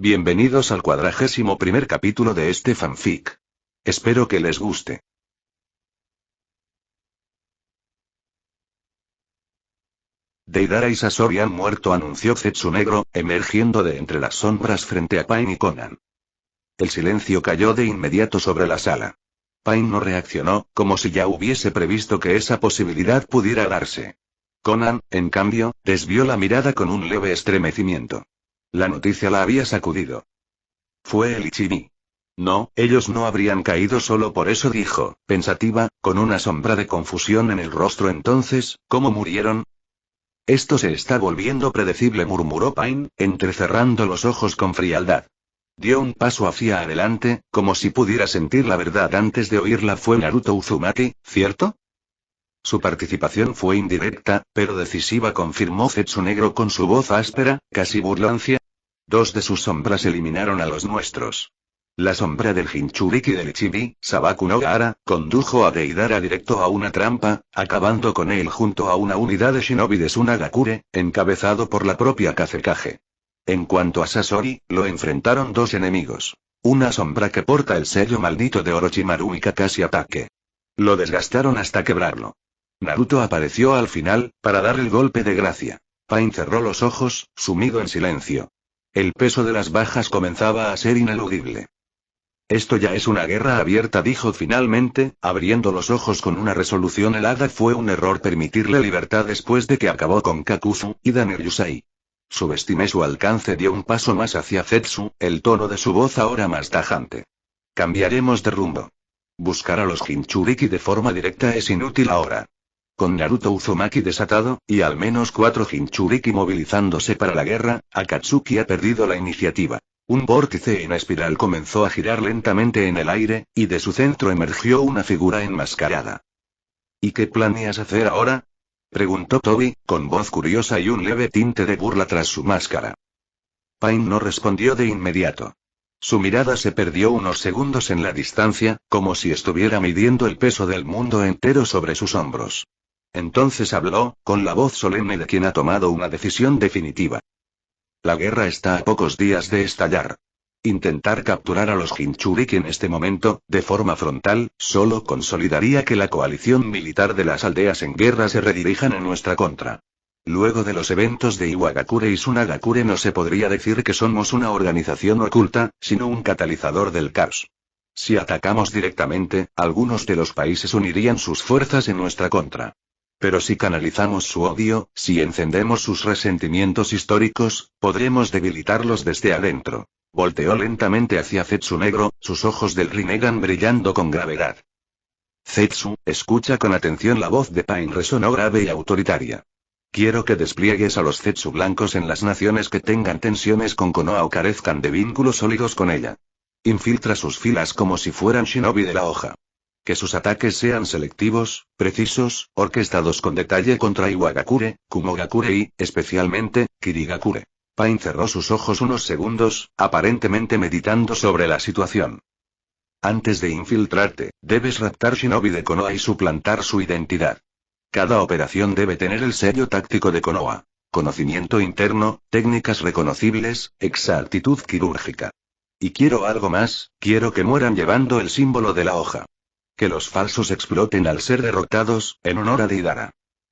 Bienvenidos al 41º capítulo de este fanfic. Espero que les guste. Deidara y Sasori han muerto, anunció Zetsu Negro, emergiendo de entre las sombras frente a Pain y Conan. El silencio cayó de inmediato sobre la sala. Pain no reaccionó, como si ya hubiese previsto que esa posibilidad pudiera darse. Conan, en cambio, desvió la mirada con un leve estremecimiento. La noticia la había sacudido. Fue el Ichibi. No, ellos no habrían caído solo por eso, dijo, pensativa, con una sombra de confusión en el rostro. Entonces, ¿cómo murieron? Esto se está volviendo predecible, murmuró Pain, entrecerrando los ojos con frialdad. Dio un paso hacia adelante, como si pudiera sentir la verdad antes de oírla. Fue Naruto Uzumaki, ¿cierto? Su participación fue indirecta, pero decisiva, confirmó Zetsu Negro con su voz áspera, casi burlancia. Dos de sus sombras eliminaron a los nuestros. La sombra del Jinchuriki del Ichibi, Sabaku no Gaara, condujo a Deidara directo a una trampa, acabando con él junto a una unidad de shinobi de Tsunagakure, encabezado por la propia Kazekage. En cuanto a Sasori, lo enfrentaron dos enemigos. Una sombra que porta el sello maldito de Orochimaru y Kakashi Ataque. Lo desgastaron hasta quebrarlo. Naruto apareció al final, para dar el golpe de gracia. Pain cerró los ojos, sumido en silencio. El peso de las bajas comenzaba a ser ineludible. Esto ya es una guerra abierta, dijo finalmente, abriendo los ojos con una resolución helada. Fue un error permitirle libertad después de que acabó con Kakuzu y Daniel-Yusai. Subestimé su alcance. Dio un paso más hacia Zetsu, el tono de su voz ahora más tajante. Cambiaremos de rumbo. Buscar a los Jinchuriki de forma directa es inútil ahora. Con Naruto Uzumaki desatado, y al menos 4 Jinchuriki movilizándose para la guerra, Akatsuki ha perdido la iniciativa. Un vórtice en espiral comenzó a girar lentamente en el aire, y de su centro emergió una figura enmascarada. ¿Y qué planeas hacer ahora?, preguntó Tobi, con voz curiosa y un leve tinte de burla tras su máscara. Pain no respondió de inmediato. Su mirada se perdió unos segundos en la distancia, como si estuviera midiendo el peso del mundo entero sobre sus hombros. Entonces habló, con la voz solemne de quien ha tomado una decisión definitiva. La guerra está a pocos días de estallar. Intentar capturar a los Jinchuriki en este momento, de forma frontal, solo consolidaría que la coalición militar de las aldeas en guerra se redirijan en nuestra contra. Luego de los eventos de Iwagakure y Tsunagakure no se podría decir que somos una organización oculta, sino un catalizador del caos. Si atacamos directamente, algunos de los países unirían sus fuerzas en nuestra contra. Pero si canalizamos su odio, si encendemos sus resentimientos históricos, podremos debilitarlos desde adentro. Volteó lentamente hacia Zetsu Negro, sus ojos del Rinnegan brillando con gravedad. Zetsu, escucha con atención. La voz de Pain resonó grave y autoritaria. Quiero que despliegues a los Zetsu blancos en las naciones que tengan tensiones con Konoha o carezcan de vínculos sólidos con ella. Infiltra sus filas como si fueran shinobi de la hoja. Que sus ataques sean selectivos, precisos, orquestados con detalle contra Iwagakure, Kumogakure y, especialmente, Kirigakure. Pain cerró sus ojos unos segundos, aparentemente meditando sobre la situación. Antes de infiltrarte, debes raptar shinobi de Konoha y suplantar su identidad. Cada operación debe tener el sello táctico de Konoha. Conocimiento interno, técnicas reconocibles, exactitud quirúrgica. Y quiero algo más, quiero que mueran llevando el símbolo de la hoja. Que los falsos exploten al ser derrotados, en honor a Deidara.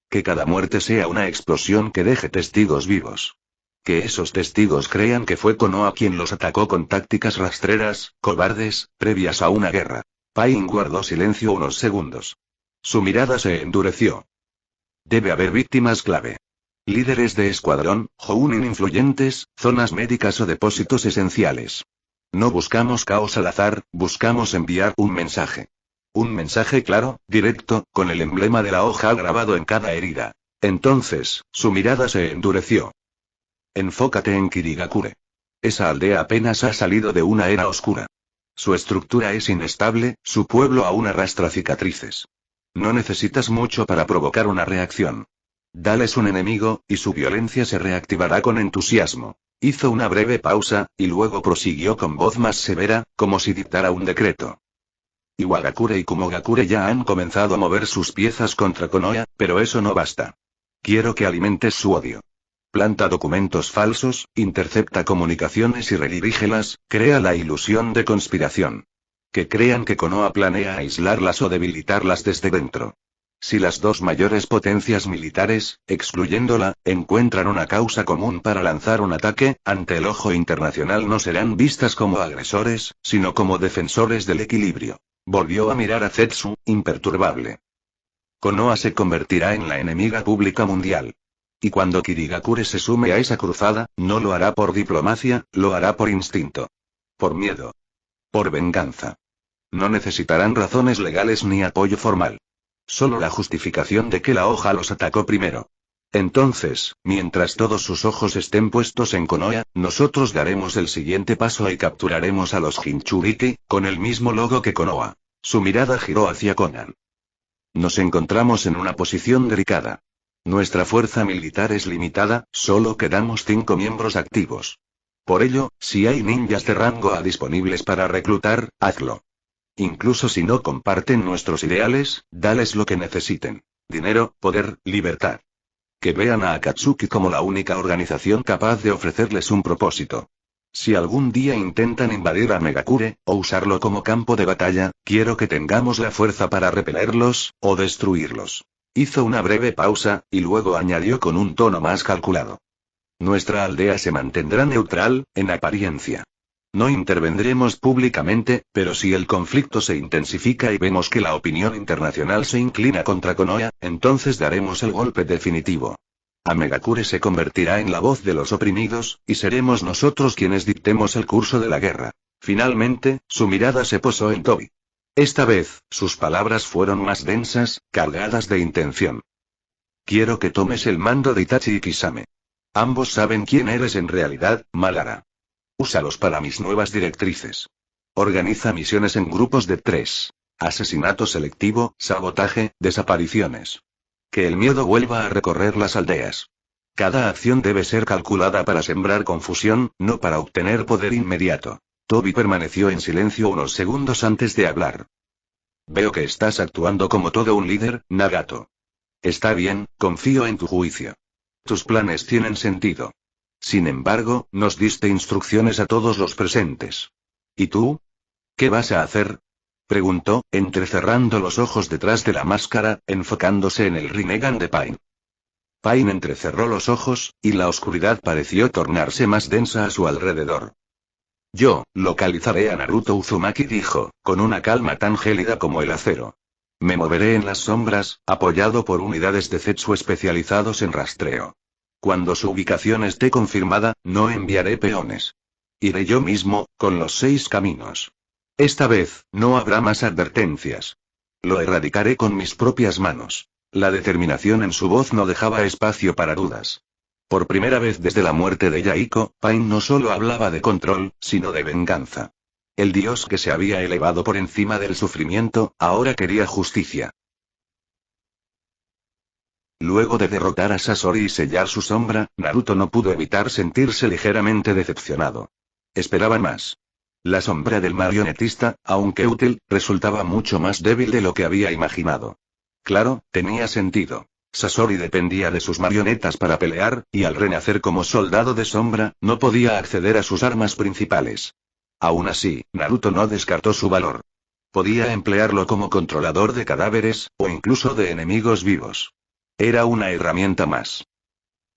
Que cada muerte sea una explosión que deje testigos vivos. Que esos testigos crean que fue Konoha quien los atacó con tácticas rastreras, cobardes, previas a una guerra. Pain guardó silencio unos segundos. Su mirada se endureció. Debe haber víctimas clave. Líderes de escuadrón, Jounin influyentes, zonas médicas o depósitos esenciales. No buscamos caos al azar, buscamos enviar un mensaje. Un mensaje claro, directo, con el emblema de la hoja grabado en cada herida. Entonces, su mirada se endureció. Enfócate en Kirigakure. Esa aldea apenas ha salido de una era oscura. Su estructura es inestable, su pueblo aún arrastra cicatrices. No necesitas mucho para provocar una reacción. Dales un enemigo, y su violencia se reactivará con entusiasmo. Hizo una breve pausa, y luego prosiguió con voz más severa, como si dictara un decreto. Iwagakure y Kumogakure ya han comenzado a mover sus piezas contra Konoha, pero eso no basta. Quiero que alimentes su odio. Planta documentos falsos, intercepta comunicaciones y redirígelas, crea la ilusión de conspiración. Que crean que Konoha planea aislarlas o debilitarlas desde dentro. Si las dos mayores potencias militares, excluyéndola, encuentran una causa común para lanzar un ataque, ante el ojo internacional no serán vistas como agresores, sino como defensores del equilibrio. Volvió a mirar a Zetsu, imperturbable. Konoha se convertirá en la enemiga pública mundial. Y cuando Kirigakure se sume a esa cruzada, no lo hará por diplomacia, lo hará por instinto. Por miedo. Por venganza. No necesitarán razones legales ni apoyo formal. Solo la justificación de que la hoja los atacó primero. Entonces, mientras todos sus ojos estén puestos en Konoha, nosotros daremos el siguiente paso y capturaremos a los Jinchuriki, con el mismo logo que Konoha. Su mirada giró hacia Konan. Nos encontramos en una posición delicada. Nuestra fuerza militar es limitada, solo quedamos 5 miembros activos. Por ello, si hay ninjas de rango A disponibles para reclutar, hazlo. Incluso si no comparten nuestros ideales, dales lo que necesiten. Dinero, poder, libertad. Que vean a Akatsuki como la única organización capaz de ofrecerles un propósito. Si algún día intentan invadir a Megakure, o usarlo como campo de batalla, quiero que tengamos la fuerza para repelerlos, o destruirlos. Hizo una breve pausa, y luego añadió con un tono más calculado. Nuestra aldea se mantendrá neutral, en apariencia. No intervendremos públicamente, pero si el conflicto se intensifica y vemos que la opinión internacional se inclina contra Konoha, entonces daremos el golpe definitivo. Megakure se convertirá en la voz de los oprimidos, y seremos nosotros quienes dictemos el curso de la guerra. Finalmente, su mirada se posó en Tobi. Esta vez, sus palabras fueron más densas, cargadas de intención. Quiero que tomes el mando de Itachi y Kisame. Ambos saben quién eres en realidad, Madara. Úsalos para mis nuevas directrices. Organiza misiones en grupos de 3. Asesinato selectivo, sabotaje, desapariciones. Que el miedo vuelva a recorrer las aldeas. Cada acción debe ser calculada para sembrar confusión, no para obtener poder inmediato. Tobi permaneció en silencio unos segundos antes de hablar. Veo que estás actuando como todo un líder, Nagato. Está bien, confío en tu juicio. Tus planes tienen sentido. Sin embargo, nos diste instrucciones a todos los presentes. ¿Y tú? ¿Qué vas a hacer? Preguntó, entrecerrando los ojos detrás de la máscara, enfocándose en el Rinnegan de Pain. Pain entrecerró los ojos, y la oscuridad pareció tornarse más densa a su alrededor. Yo, localizaré a Naruto Uzumaki, dijo, con una calma tan gélida como el acero. Me moveré en las sombras, apoyado por unidades de Zetsu especializados en rastreo. Cuando su ubicación esté confirmada, no enviaré peones. Iré yo mismo, con los 6 caminos. Esta vez, no habrá más advertencias. Lo erradicaré con mis propias manos. La determinación en su voz no dejaba espacio para dudas. Por primera vez desde la muerte de Yaiko, Pain no solo hablaba de control, sino de venganza. El dios que se había elevado por encima del sufrimiento, ahora quería justicia. Luego de derrotar a Sasori y sellar su sombra, Naruto no pudo evitar sentirse ligeramente decepcionado. Esperaba más. La sombra del marionetista, aunque útil, resultaba mucho más débil de lo que había imaginado. Claro, tenía sentido. Sasori dependía de sus marionetas para pelear, y al renacer como soldado de sombra, no podía acceder a sus armas principales. Aún así, Naruto no descartó su valor. Podía emplearlo como controlador de cadáveres, o incluso de enemigos vivos. Era una herramienta más.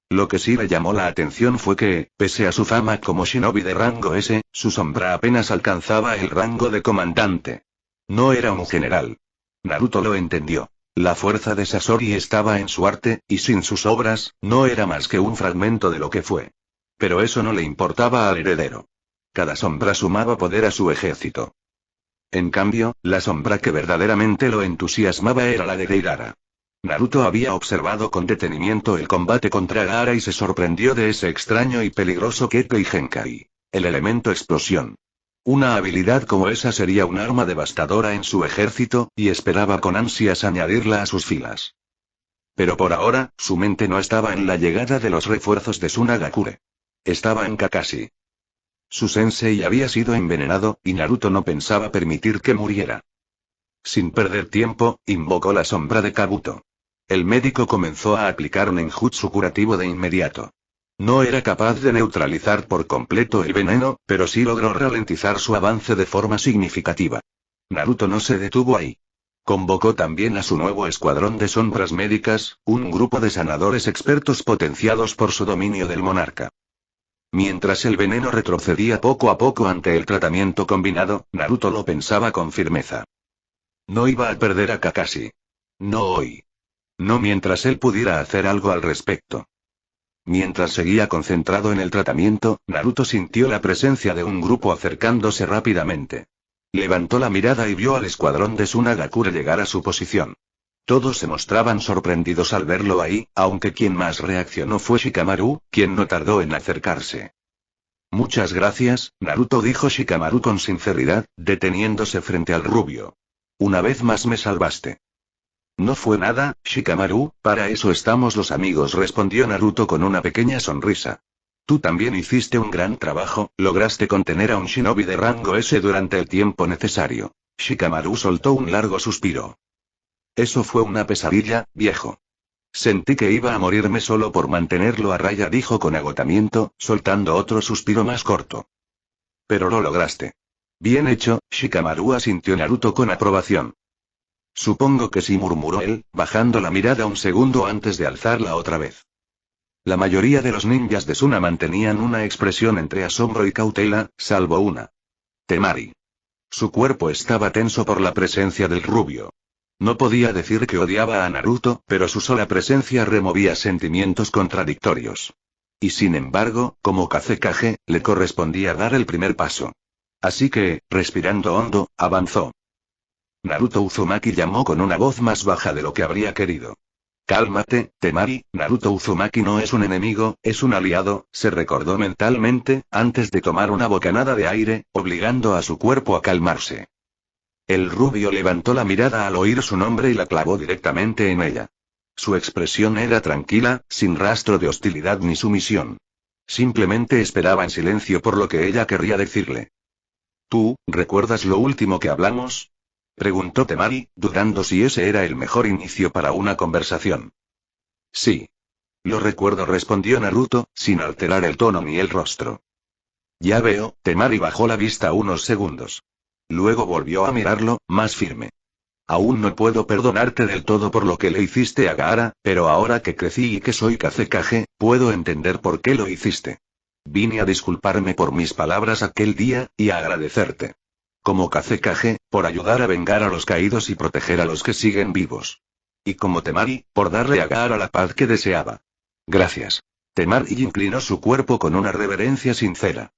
Lo que sí le llamó la atención fue que, pese a su fama como shinobi de rango S, su sombra apenas alcanzaba el rango de comandante. No era un general. Naruto lo entendió. La fuerza de Sasori estaba en su arte, y sin sus obras, no era más que un fragmento de lo que fue. Pero eso no le importaba al heredero. Cada sombra sumaba poder a su ejército. En cambio, la sombra que verdaderamente lo entusiasmaba era la de Deidara. Naruto había observado con detenimiento el combate contra Gaara y se sorprendió de ese extraño y peligroso Kekkei Genkai, el elemento explosión. Una habilidad como esa sería un arma devastadora en su ejército, y esperaba con ansias añadirla a sus filas. Pero por ahora, su mente no estaba en la llegada de los refuerzos de Tsunagakure. Estaba en Kakashi. Su sensei había sido envenenado, y Naruto no pensaba permitir que muriera. Sin perder tiempo, invocó la sombra de Kabuto. El médico comenzó a aplicar un ninjutsu curativo de inmediato. No era capaz de neutralizar por completo el veneno, pero sí logró ralentizar su avance de forma significativa. Naruto no se detuvo ahí. Convocó también a su nuevo escuadrón de sombras médicas, un grupo de sanadores expertos potenciados por su dominio del monarca. Mientras el veneno retrocedía poco a poco ante el tratamiento combinado, Naruto lo pensaba con firmeza. No iba a perder a Kakashi. No hoy. No mientras él pudiera hacer algo al respecto. Mientras seguía concentrado en el tratamiento, Naruto sintió la presencia de un grupo acercándose rápidamente. Levantó la mirada y vio al escuadrón de Tsunagakure llegar a su posición. Todos se mostraban sorprendidos al verlo ahí, aunque quien más reaccionó fue Shikamaru, quien no tardó en acercarse. Muchas gracias, Naruto, dijo Shikamaru con sinceridad, deteniéndose frente al rubio. Una vez más me salvaste. No fue nada, Shikamaru, para eso estamos los amigos, respondió Naruto con una pequeña sonrisa. Tú también hiciste un gran trabajo, lograste contener a un shinobi de rango S durante el tiempo necesario. Shikamaru soltó un largo suspiro. Eso fue una pesadilla, viejo. Sentí que iba a morirme solo por mantenerlo a raya, dijo con agotamiento, soltando otro suspiro más corto. Pero lo lograste. Bien hecho, Shikamaru, asintió Naruto con aprobación. Supongo que sí, murmuró él, bajando la mirada un segundo antes de alzarla otra vez. La mayoría de los ninjas de Suna mantenían una expresión entre asombro y cautela, salvo una. Temari. Su cuerpo estaba tenso por la presencia del rubio. No podía decir que odiaba a Naruto, pero su sola presencia removía sentimientos contradictorios. Y sin embargo, como Kazekage, le correspondía dar el primer paso. Así que, respirando hondo, avanzó. Naruto Uzumaki llamó con una voz más baja de lo que habría querido. Cálmate, Temari, Naruto Uzumaki no es un enemigo, es un aliado, se recordó mentalmente, antes de tomar una bocanada de aire, obligando a su cuerpo a calmarse. El rubio levantó la mirada al oír su nombre y la clavó directamente en ella. Su expresión era tranquila, sin rastro de hostilidad ni sumisión. Simplemente esperaba en silencio por lo que ella querría decirle. ¿Tú, recuerdas lo último que hablamos? Preguntó Temari, dudando si ese era el mejor inicio para una conversación. Sí. Lo recuerdo, respondió Naruto, sin alterar el tono ni el rostro. Ya veo, Temari bajó la vista unos segundos. Luego volvió a mirarlo, más firme. Aún no puedo perdonarte del todo por lo que le hiciste a Gaara, pero ahora que crecí y que soy Kazekage, puedo entender por qué lo hiciste. Vine a disculparme por mis palabras aquel día, y a agradecerte. Como Kazekage, por ayudar a vengar a los caídos y proteger a los que siguen vivos. Y como Temari, por darle a Gaara la paz que deseaba. Gracias. Temari inclinó su cuerpo con una reverencia sincera.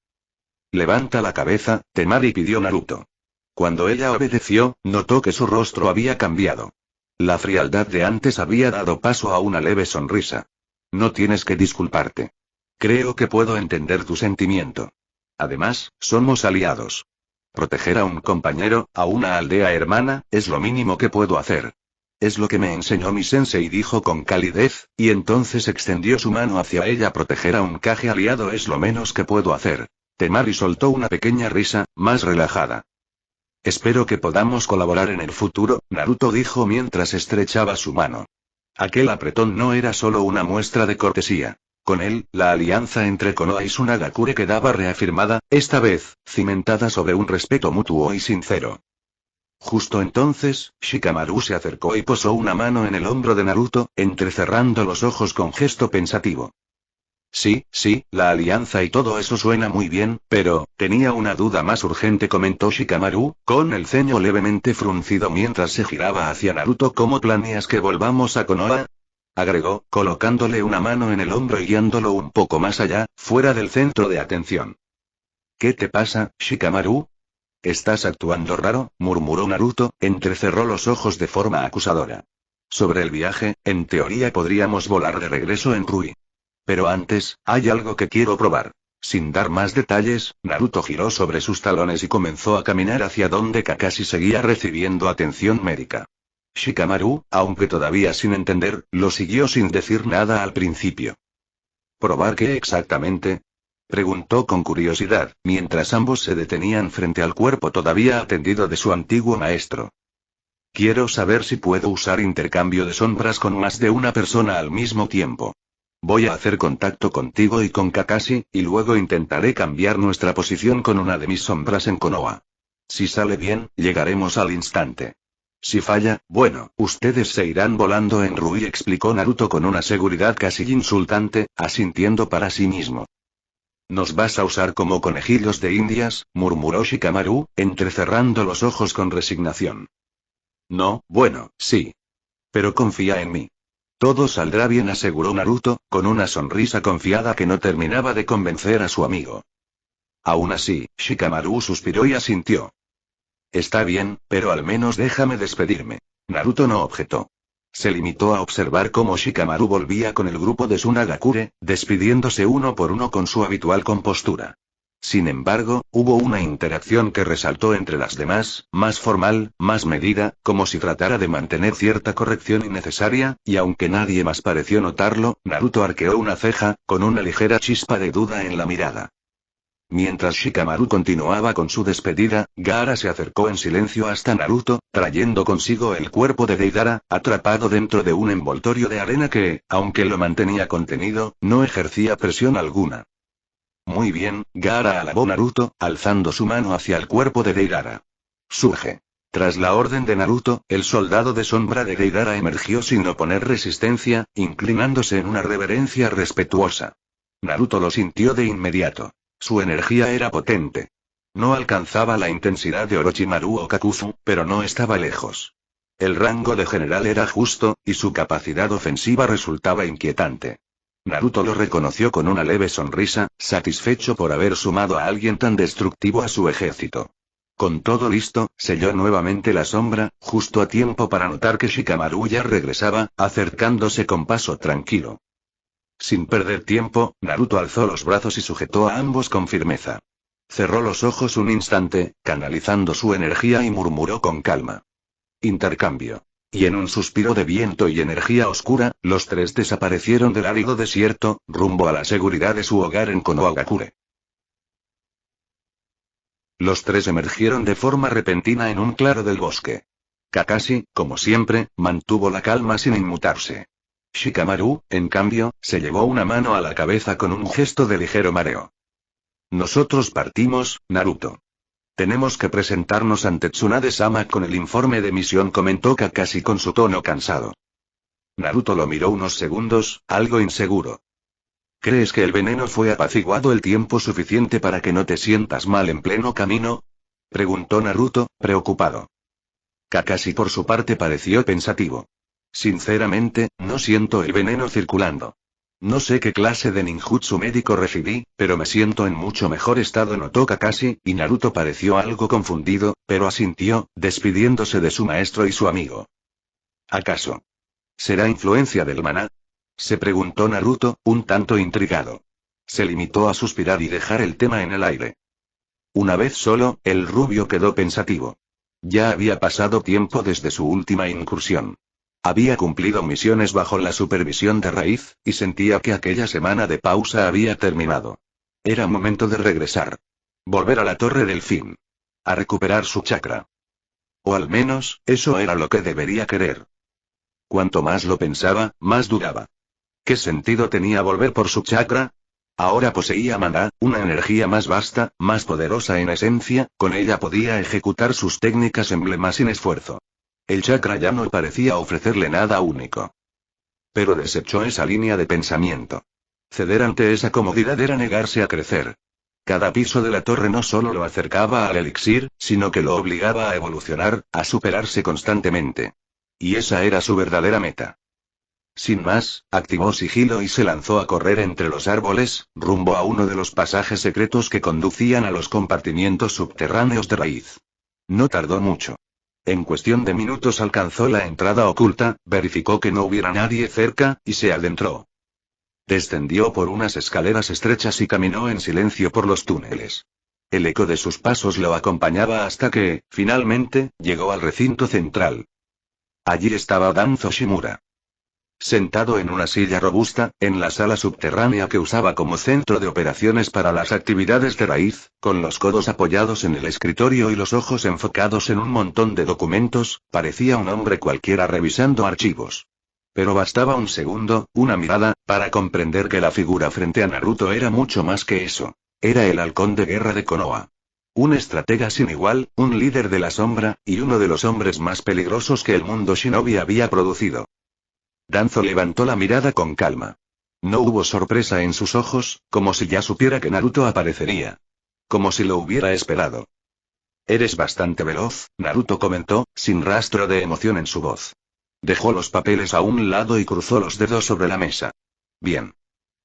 Levanta la cabeza, Temari, pidió Naruto. Cuando ella obedeció, notó que su rostro había cambiado. La frialdad de antes había dado paso a una leve sonrisa. No tienes que disculparte. Creo que puedo entender tu sentimiento. Además, somos aliados. Proteger a un compañero, a una aldea hermana, es lo mínimo que puedo hacer. Es lo que me enseñó mi sensei, dijo con calidez, y entonces extendió su mano hacia ella. Proteger a un Kage aliado es lo menos que puedo hacer. Temari soltó una pequeña risa, más relajada. Espero que podamos colaborar en el futuro, Naruto dijo mientras estrechaba su mano. Aquel apretón no era solo una muestra de cortesía. Con él, la alianza entre Konoha y Tsunagakure quedaba reafirmada, esta vez, cimentada sobre un respeto mutuo y sincero. Justo entonces, Shikamaru se acercó y posó una mano en el hombro de Naruto, entrecerrando los ojos con gesto pensativo. Sí, la alianza y todo eso suena muy bien, pero, tenía una duda más urgente, comentó Shikamaru, con el ceño levemente fruncido mientras se giraba hacia Naruto. ¿Cómo planeas que volvamos a Konoha? Agregó, colocándole una mano en el hombro y guiándolo un poco más allá, fuera del centro de atención. ¿Qué te pasa, Shikamaru? Estás actuando raro, murmuró Naruto, entrecerró los ojos de forma acusadora. Sobre el viaje, en teoría podríamos volar de regreso en Rui. Pero antes, hay algo que quiero probar. Sin dar más detalles, Naruto giró sobre sus talones y comenzó a caminar hacia donde Kakashi seguía recibiendo atención médica. Shikamaru, aunque todavía sin entender, lo siguió sin decir nada al principio. ¿Probar qué exactamente? Preguntó con curiosidad, mientras ambos se detenían frente al cuerpo todavía atendido de su antiguo maestro. Quiero saber si puedo usar intercambio de sombras con más de una persona al mismo tiempo. Voy a hacer contacto contigo y con Kakashi, y luego intentaré cambiar nuestra posición con una de mis sombras en Konoha. Si sale bien, llegaremos al instante. Si falla, bueno, ustedes se irán volando en Rui, explicó Naruto con una seguridad casi insultante, asintiendo para sí mismo. ¿Nos vas a usar como conejillos de indias?, murmuró Shikamaru, entrecerrando los ojos con resignación. No, bueno, sí. Pero confía en mí. Todo saldrá bien, aseguró Naruto, con una sonrisa confiada que no terminaba de convencer a su amigo. Aún así, Shikamaru suspiró y asintió. Está bien, pero al menos déjame despedirme. Naruto no objetó. Se limitó a observar cómo Shikamaru volvía con el grupo de Tsunagakure, despidiéndose uno por uno con su habitual compostura. Sin embargo, hubo una interacción que resaltó entre las demás, más formal, más medida, como si tratara de mantener cierta corrección innecesaria, y aunque nadie más pareció notarlo, Naruto arqueó una ceja, con una ligera chispa de duda en la mirada. Mientras Shikamaru continuaba con su despedida, Gaara se acercó en silencio hasta Naruto, trayendo consigo el cuerpo de Deidara, atrapado dentro de un envoltorio de arena que, aunque lo mantenía contenido, no ejercía presión alguna. Muy bien, Gaara, alabó Naruto, alzando su mano hacia el cuerpo de Deidara. Surge. Tras la orden de Naruto, el soldado de sombra de Deidara emergió sin oponer resistencia, inclinándose en una reverencia respetuosa. Naruto lo sintió de inmediato. Su energía era potente. No alcanzaba la intensidad de Orochimaru o Kakuzu, pero no estaba lejos. El rango de general era justo, y su capacidad ofensiva resultaba inquietante. Naruto lo reconoció con una leve sonrisa, satisfecho por haber sumado a alguien tan destructivo a su ejército. Con todo listo, selló nuevamente la sombra, justo a tiempo para notar que Shikamaru ya regresaba, acercándose con paso tranquilo. Sin perder tiempo, Naruto alzó los brazos y sujetó a ambos con firmeza. Cerró los ojos un instante, canalizando su energía y murmuró con calma. Intercambio. Y en un suspiro de viento y energía oscura, los tres desaparecieron del árido desierto, rumbo a la seguridad de su hogar en Konohagakure. Los tres emergieron de forma repentina en un claro del bosque. Kakashi, como siempre, mantuvo la calma sin inmutarse. Shikamaru, en cambio, se llevó una mano a la cabeza con un gesto de ligero mareo. Nosotros partimos, Naruto. Tenemos que presentarnos ante Tsunade-sama con el informe de misión, comentó Kakashi con su tono cansado. Naruto lo miró unos segundos, algo inseguro. ¿Crees que el veneno fue apaciguado el tiempo suficiente para que no te sientas mal en pleno camino?, preguntó Naruto, preocupado. Kakashi por su parte pareció pensativo. Sinceramente, no siento el veneno circulando. No sé qué clase de ninjutsu médico recibí, pero me siento en mucho mejor estado, notó Kakashi, y Naruto pareció algo confundido, pero asintió, despidiéndose de su maestro y su amigo. ¿Acaso será influencia del maná?, se preguntó Naruto, un tanto intrigado. Se limitó a suspirar y dejar el tema en el aire. Una vez solo, el rubio quedó pensativo. Ya había pasado tiempo desde su última incursión. Había cumplido misiones bajo la supervisión de Raíz, y sentía que aquella semana de pausa había terminado. Era momento de regresar. Volver a la Torre del Fin. A recuperar su chakra. O al menos, eso era lo que debería querer. Cuanto más lo pensaba, más dudaba. ¿Qué sentido tenía volver por su chakra? Ahora poseía maná, una energía más vasta, más poderosa en esencia, con ella podía ejecutar sus técnicas emblemas sin esfuerzo. El chakra ya no parecía ofrecerle nada único. Pero desechó esa línea de pensamiento. Ceder ante esa comodidad era negarse a crecer. Cada piso de la torre no solo lo acercaba al elixir, sino que lo obligaba a evolucionar, a superarse constantemente. Y esa era su verdadera meta. Sin más, activó sigilo y se lanzó a correr entre los árboles, rumbo a uno de los pasajes secretos que conducían a los compartimientos subterráneos de Raíz. No tardó mucho. En cuestión de minutos alcanzó la entrada oculta, verificó que no hubiera nadie cerca, y se adentró. Descendió por unas escaleras estrechas y caminó en silencio por los túneles. El eco de sus pasos lo acompañaba hasta que, finalmente, llegó al recinto central. Allí estaba Danzo Shimura. Sentado en una silla robusta, en la sala subterránea que usaba como centro de operaciones para las actividades de Raíz, con los codos apoyados en el escritorio y los ojos enfocados en un montón de documentos, parecía un hombre cualquiera revisando archivos. Pero bastaba un segundo, una mirada, para comprender que la figura frente a Naruto era mucho más que eso. Era el halcón de guerra de Konoha. Un estratega sin igual, un líder de la sombra, y uno de los hombres más peligrosos que el mundo shinobi había producido. Danzo levantó la mirada con calma. No hubo sorpresa en sus ojos, como si ya supiera que Naruto aparecería. Como si lo hubiera esperado. Eres bastante veloz, Naruto comentó, sin rastro de emoción en su voz. Dejó los papeles a un lado y cruzó los dedos sobre la mesa. Bien.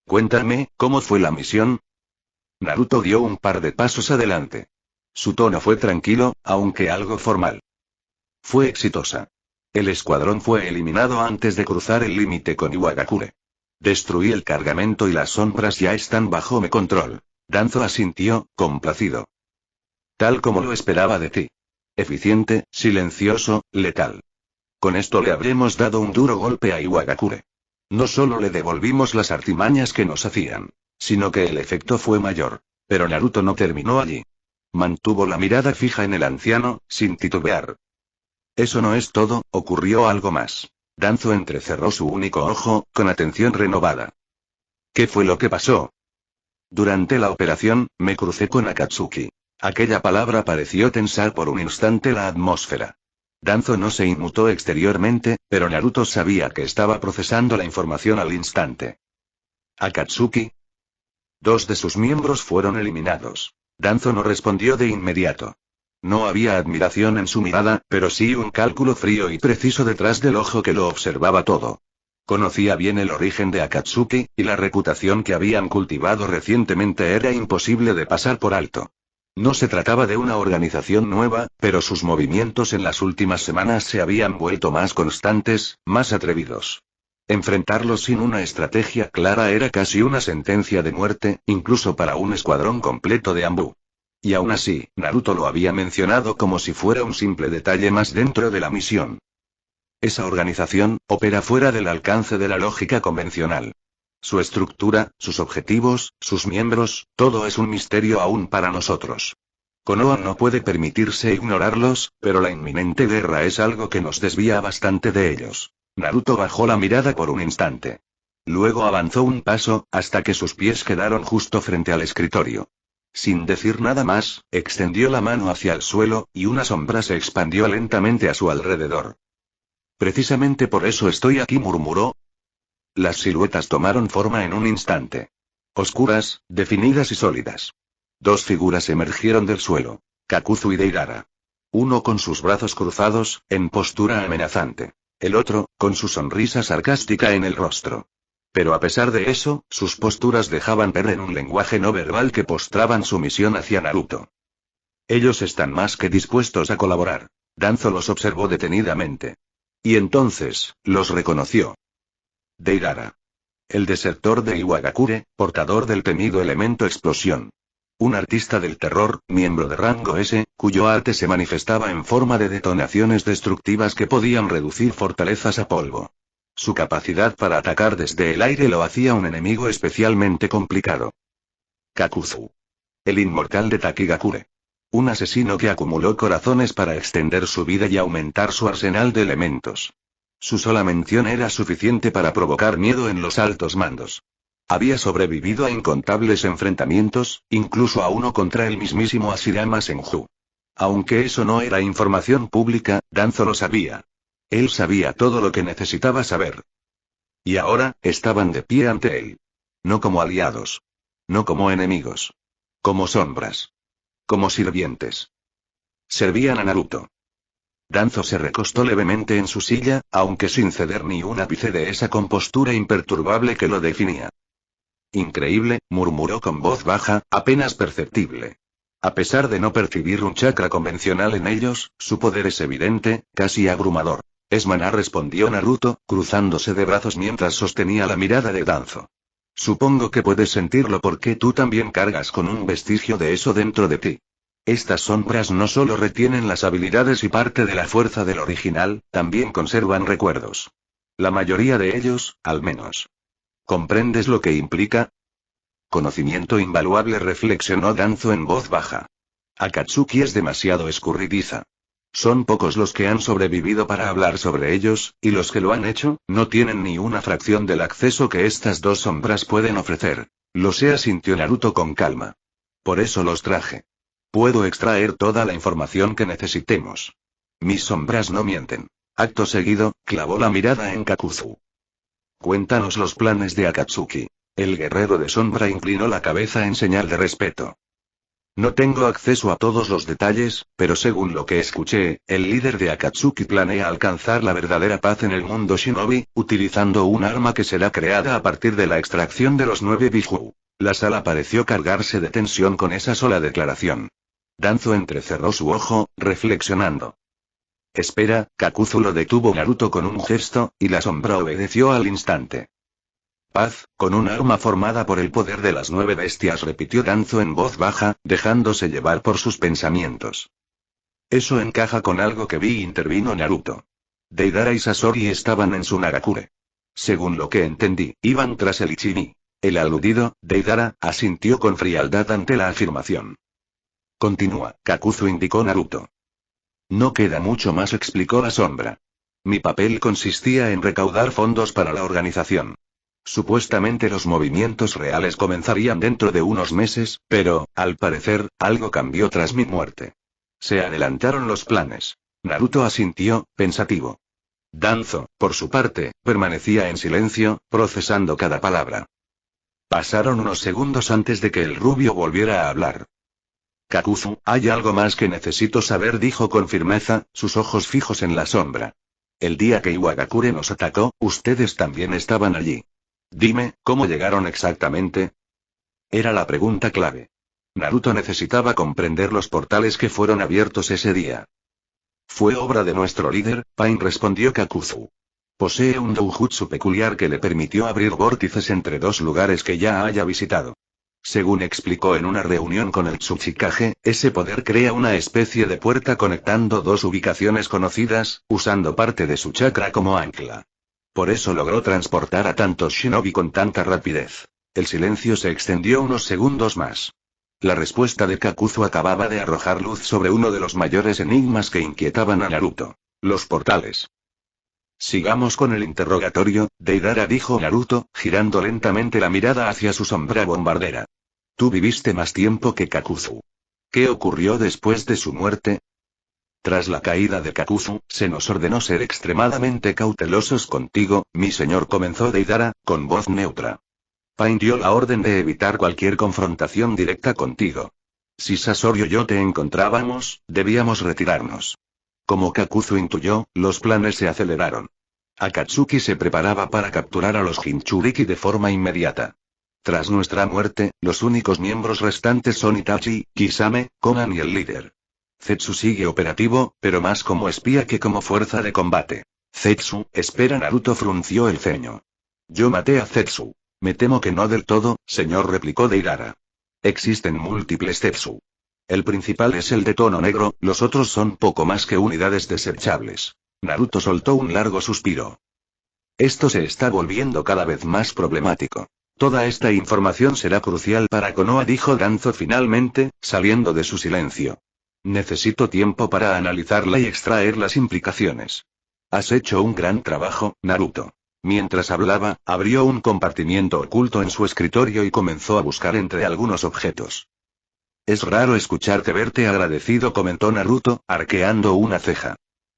Cuéntame, ¿cómo fue la misión? Naruto dio un par de pasos adelante. Su tono fue tranquilo, aunque algo formal. Fue exitosa. El escuadrón fue eliminado antes de cruzar el límite con Iwagakure. Destruí el cargamento y las sombras ya están bajo mi control. Danzo asintió, complacido. Tal como lo esperaba de ti. Eficiente, silencioso, letal. Con esto le habremos dado un duro golpe a Iwagakure. No solo le devolvimos las artimañas que nos hacían, sino que el efecto fue mayor. Pero Naruto no terminó allí. Mantuvo la mirada fija en el anciano, sin titubear. Eso no es todo, ocurrió algo más. Danzo entrecerró su único ojo, con atención renovada. ¿Qué fue lo que pasó? Durante la operación, me crucé con Akatsuki. Aquella palabra pareció tensar por un instante la atmósfera. Danzo no se inmutó exteriormente, pero Naruto sabía que estaba procesando la información al instante. ¿Akatsuki? 2 de sus miembros fueron eliminados. Danzo no respondió de inmediato. No había admiración en su mirada, pero sí un cálculo frío y preciso detrás del ojo que lo observaba todo. Conocía bien el origen de Akatsuki, y la reputación que habían cultivado recientemente era imposible de pasar por alto. No se trataba de una organización nueva, pero sus movimientos en las últimas semanas se habían vuelto más constantes, más atrevidos. Enfrentarlos sin una estrategia clara era casi una sentencia de muerte, incluso para un escuadrón completo de Anbu. Y aún así, Naruto lo había mencionado como si fuera un simple detalle más dentro de la misión. Esa organización opera fuera del alcance de la lógica convencional. Su estructura, sus objetivos, sus miembros, todo es un misterio aún para nosotros. Konoha no puede permitirse ignorarlos, pero la inminente guerra es algo que nos desvía bastante de ellos. Naruto bajó la mirada por un instante. Luego avanzó un paso, hasta que sus pies quedaron justo frente al escritorio. Sin decir nada más, extendió la mano hacia el suelo, y una sombra se expandió lentamente a su alrededor. Precisamente por eso estoy aquí, murmuró. Las siluetas tomaron forma en un instante. Oscuras, definidas y sólidas. 2 figuras emergieron del suelo. Kakuzu y Deidara. Uno con sus brazos cruzados, en postura amenazante. El otro, con su sonrisa sarcástica en el rostro. Pero a pesar de eso, sus posturas dejaban ver en un lenguaje no verbal que postraban sumisión hacia Naruto. Ellos están más que dispuestos a colaborar. Danzo los observó detenidamente. Y entonces, los reconoció. Deidara. El desertor de Iwagakure, portador del temido elemento explosión. Un artista del terror, miembro de rango S, cuyo arte se manifestaba en forma de detonaciones destructivas que podían reducir fortalezas a polvo. Su capacidad para atacar desde el aire lo hacía un enemigo especialmente complicado. Kakuzu. El inmortal de Takigakure. Un asesino que acumuló corazones para extender su vida y aumentar su arsenal de elementos. Su sola mención era suficiente para provocar miedo en los altos mandos. Había sobrevivido a incontables enfrentamientos, incluso a uno contra el mismísimo Hashirama Senju. Aunque eso no era información pública, Danzo lo sabía. Él sabía todo lo que necesitaba saber. Y ahora, estaban de pie ante él. No como aliados. No como enemigos. Como sombras. Como sirvientes. Servían a Naruto. Danzo se recostó levemente en su silla, aunque sin ceder ni un ápice de esa compostura imperturbable que lo definía. Increíble, murmuró con voz baja, apenas perceptible. A pesar de no percibir un chakra convencional en ellos, su poder es evidente, casi abrumador. Es maná, respondió Naruto, cruzándose de brazos mientras sostenía la mirada de Danzo. Supongo que puedes sentirlo porque tú también cargas con un vestigio de eso dentro de ti. Estas sombras no solo retienen las habilidades y parte de la fuerza del original, también conservan recuerdos. La mayoría de ellos, al menos. ¿Comprendes lo que implica? Conocimiento invaluable, reflexionó Danzo en voz baja. Akatsuki es demasiado escurridiza. Son pocos los que han sobrevivido para hablar sobre ellos, y los que lo han hecho, no tienen ni una fracción del acceso que estas dos sombras pueden ofrecer. Lo sé, asintió Naruto con calma. Por eso los traje. Puedo extraer toda la información que necesitemos. Mis sombras no mienten. Acto seguido, clavó la mirada en Kakuzu. Cuéntanos los planes de Akatsuki. El guerrero de sombra inclinó la cabeza en señal de respeto. No tengo acceso a todos los detalles, pero según lo que escuché, el líder de Akatsuki planea alcanzar la verdadera paz en el mundo shinobi, utilizando un arma que será creada a partir de la extracción de los 9 Biju. La sala pareció cargarse de tensión con esa sola declaración. Danzo entrecerró su ojo, reflexionando. Espera, Kakuzu lo detuvo Naruto con un gesto, y la sombra obedeció al instante. Paz, con un arma formada por el poder de las 9 bestias, repitió Danzo en voz baja, dejándose llevar por sus pensamientos. Eso encaja con algo que vi, intervino Naruto. Deidara y Sasori estaban en Sunagakure. Según lo que entendí, iban tras el Ichimi. El aludido, Deidara, asintió con frialdad ante la afirmación. Continúa, Kakuzu, indicó Naruto. No queda mucho más, explicó la sombra. Mi papel consistía en recaudar fondos para la organización. Supuestamente los movimientos reales comenzarían dentro de unos meses, pero, al parecer, algo cambió tras mi muerte. Se adelantaron los planes. Naruto asintió, pensativo. Danzo, por su parte, permanecía en silencio, procesando cada palabra. Pasaron unos segundos antes de que el rubio volviera a hablar. Kakuzu, hay algo más que necesito saber, dijo con firmeza, sus ojos fijos en la sombra. El día que Iwagakure nos atacó, ustedes también estaban allí. Dime, ¿cómo llegaron exactamente? Era la pregunta clave. Naruto necesitaba comprender los portales que fueron abiertos ese día. Fue obra de nuestro líder, Pain, respondió Kakuzu. Posee un doujutsu peculiar que le permitió abrir vórtices entre dos lugares que ya haya visitado. Según explicó en una reunión con el Tsuchikage, ese poder crea una especie de puerta conectando dos ubicaciones conocidas, usando parte de su chakra como ancla. Por eso logró transportar a tantos shinobi con tanta rapidez. El silencio se extendió unos segundos más. La respuesta de Kakuzu acababa de arrojar luz sobre uno de los mayores enigmas que inquietaban a Naruto. Los portales. Sigamos con el interrogatorio, Deidara, dijo Naruto, girando lentamente la mirada hacia su sombra bombardera. Tú viviste más tiempo que Kakuzu. ¿Qué ocurrió después de su muerte? Tras la caída de Kakuzu, se nos ordenó ser extremadamente cautelosos contigo, mi señor, comenzó Deidara, con voz neutra. Pain dio la orden de evitar cualquier confrontación directa contigo. Si Sasori o yo te encontrábamos, debíamos retirarnos. Como Kakuzu intuyó, los planes se aceleraron. Akatsuki se preparaba para capturar a los Jinchuriki de forma inmediata. Tras nuestra muerte, los únicos miembros restantes son Itachi, Kisame, Konan y el líder. Zetsu sigue operativo, pero más como espía que como fuerza de combate. Zetsu, espera, Naruto frunció el ceño. Yo maté a Zetsu. Me temo que no del todo, señor, replicó Deidara. Existen múltiples Zetsu. El principal es el de tono negro, los otros son poco más que unidades desechables. Naruto soltó un largo suspiro. Esto se está volviendo cada vez más problemático. Toda esta información será crucial para Konoha, dijo Danzo finalmente, saliendo de su silencio. Necesito tiempo para analizarla y extraer las implicaciones. Has hecho un gran trabajo, Naruto. Mientras hablaba, abrió un compartimiento oculto en su escritorio y comenzó a buscar entre algunos objetos. Es raro escucharte verte agradecido, comentó Naruto, arqueando una ceja.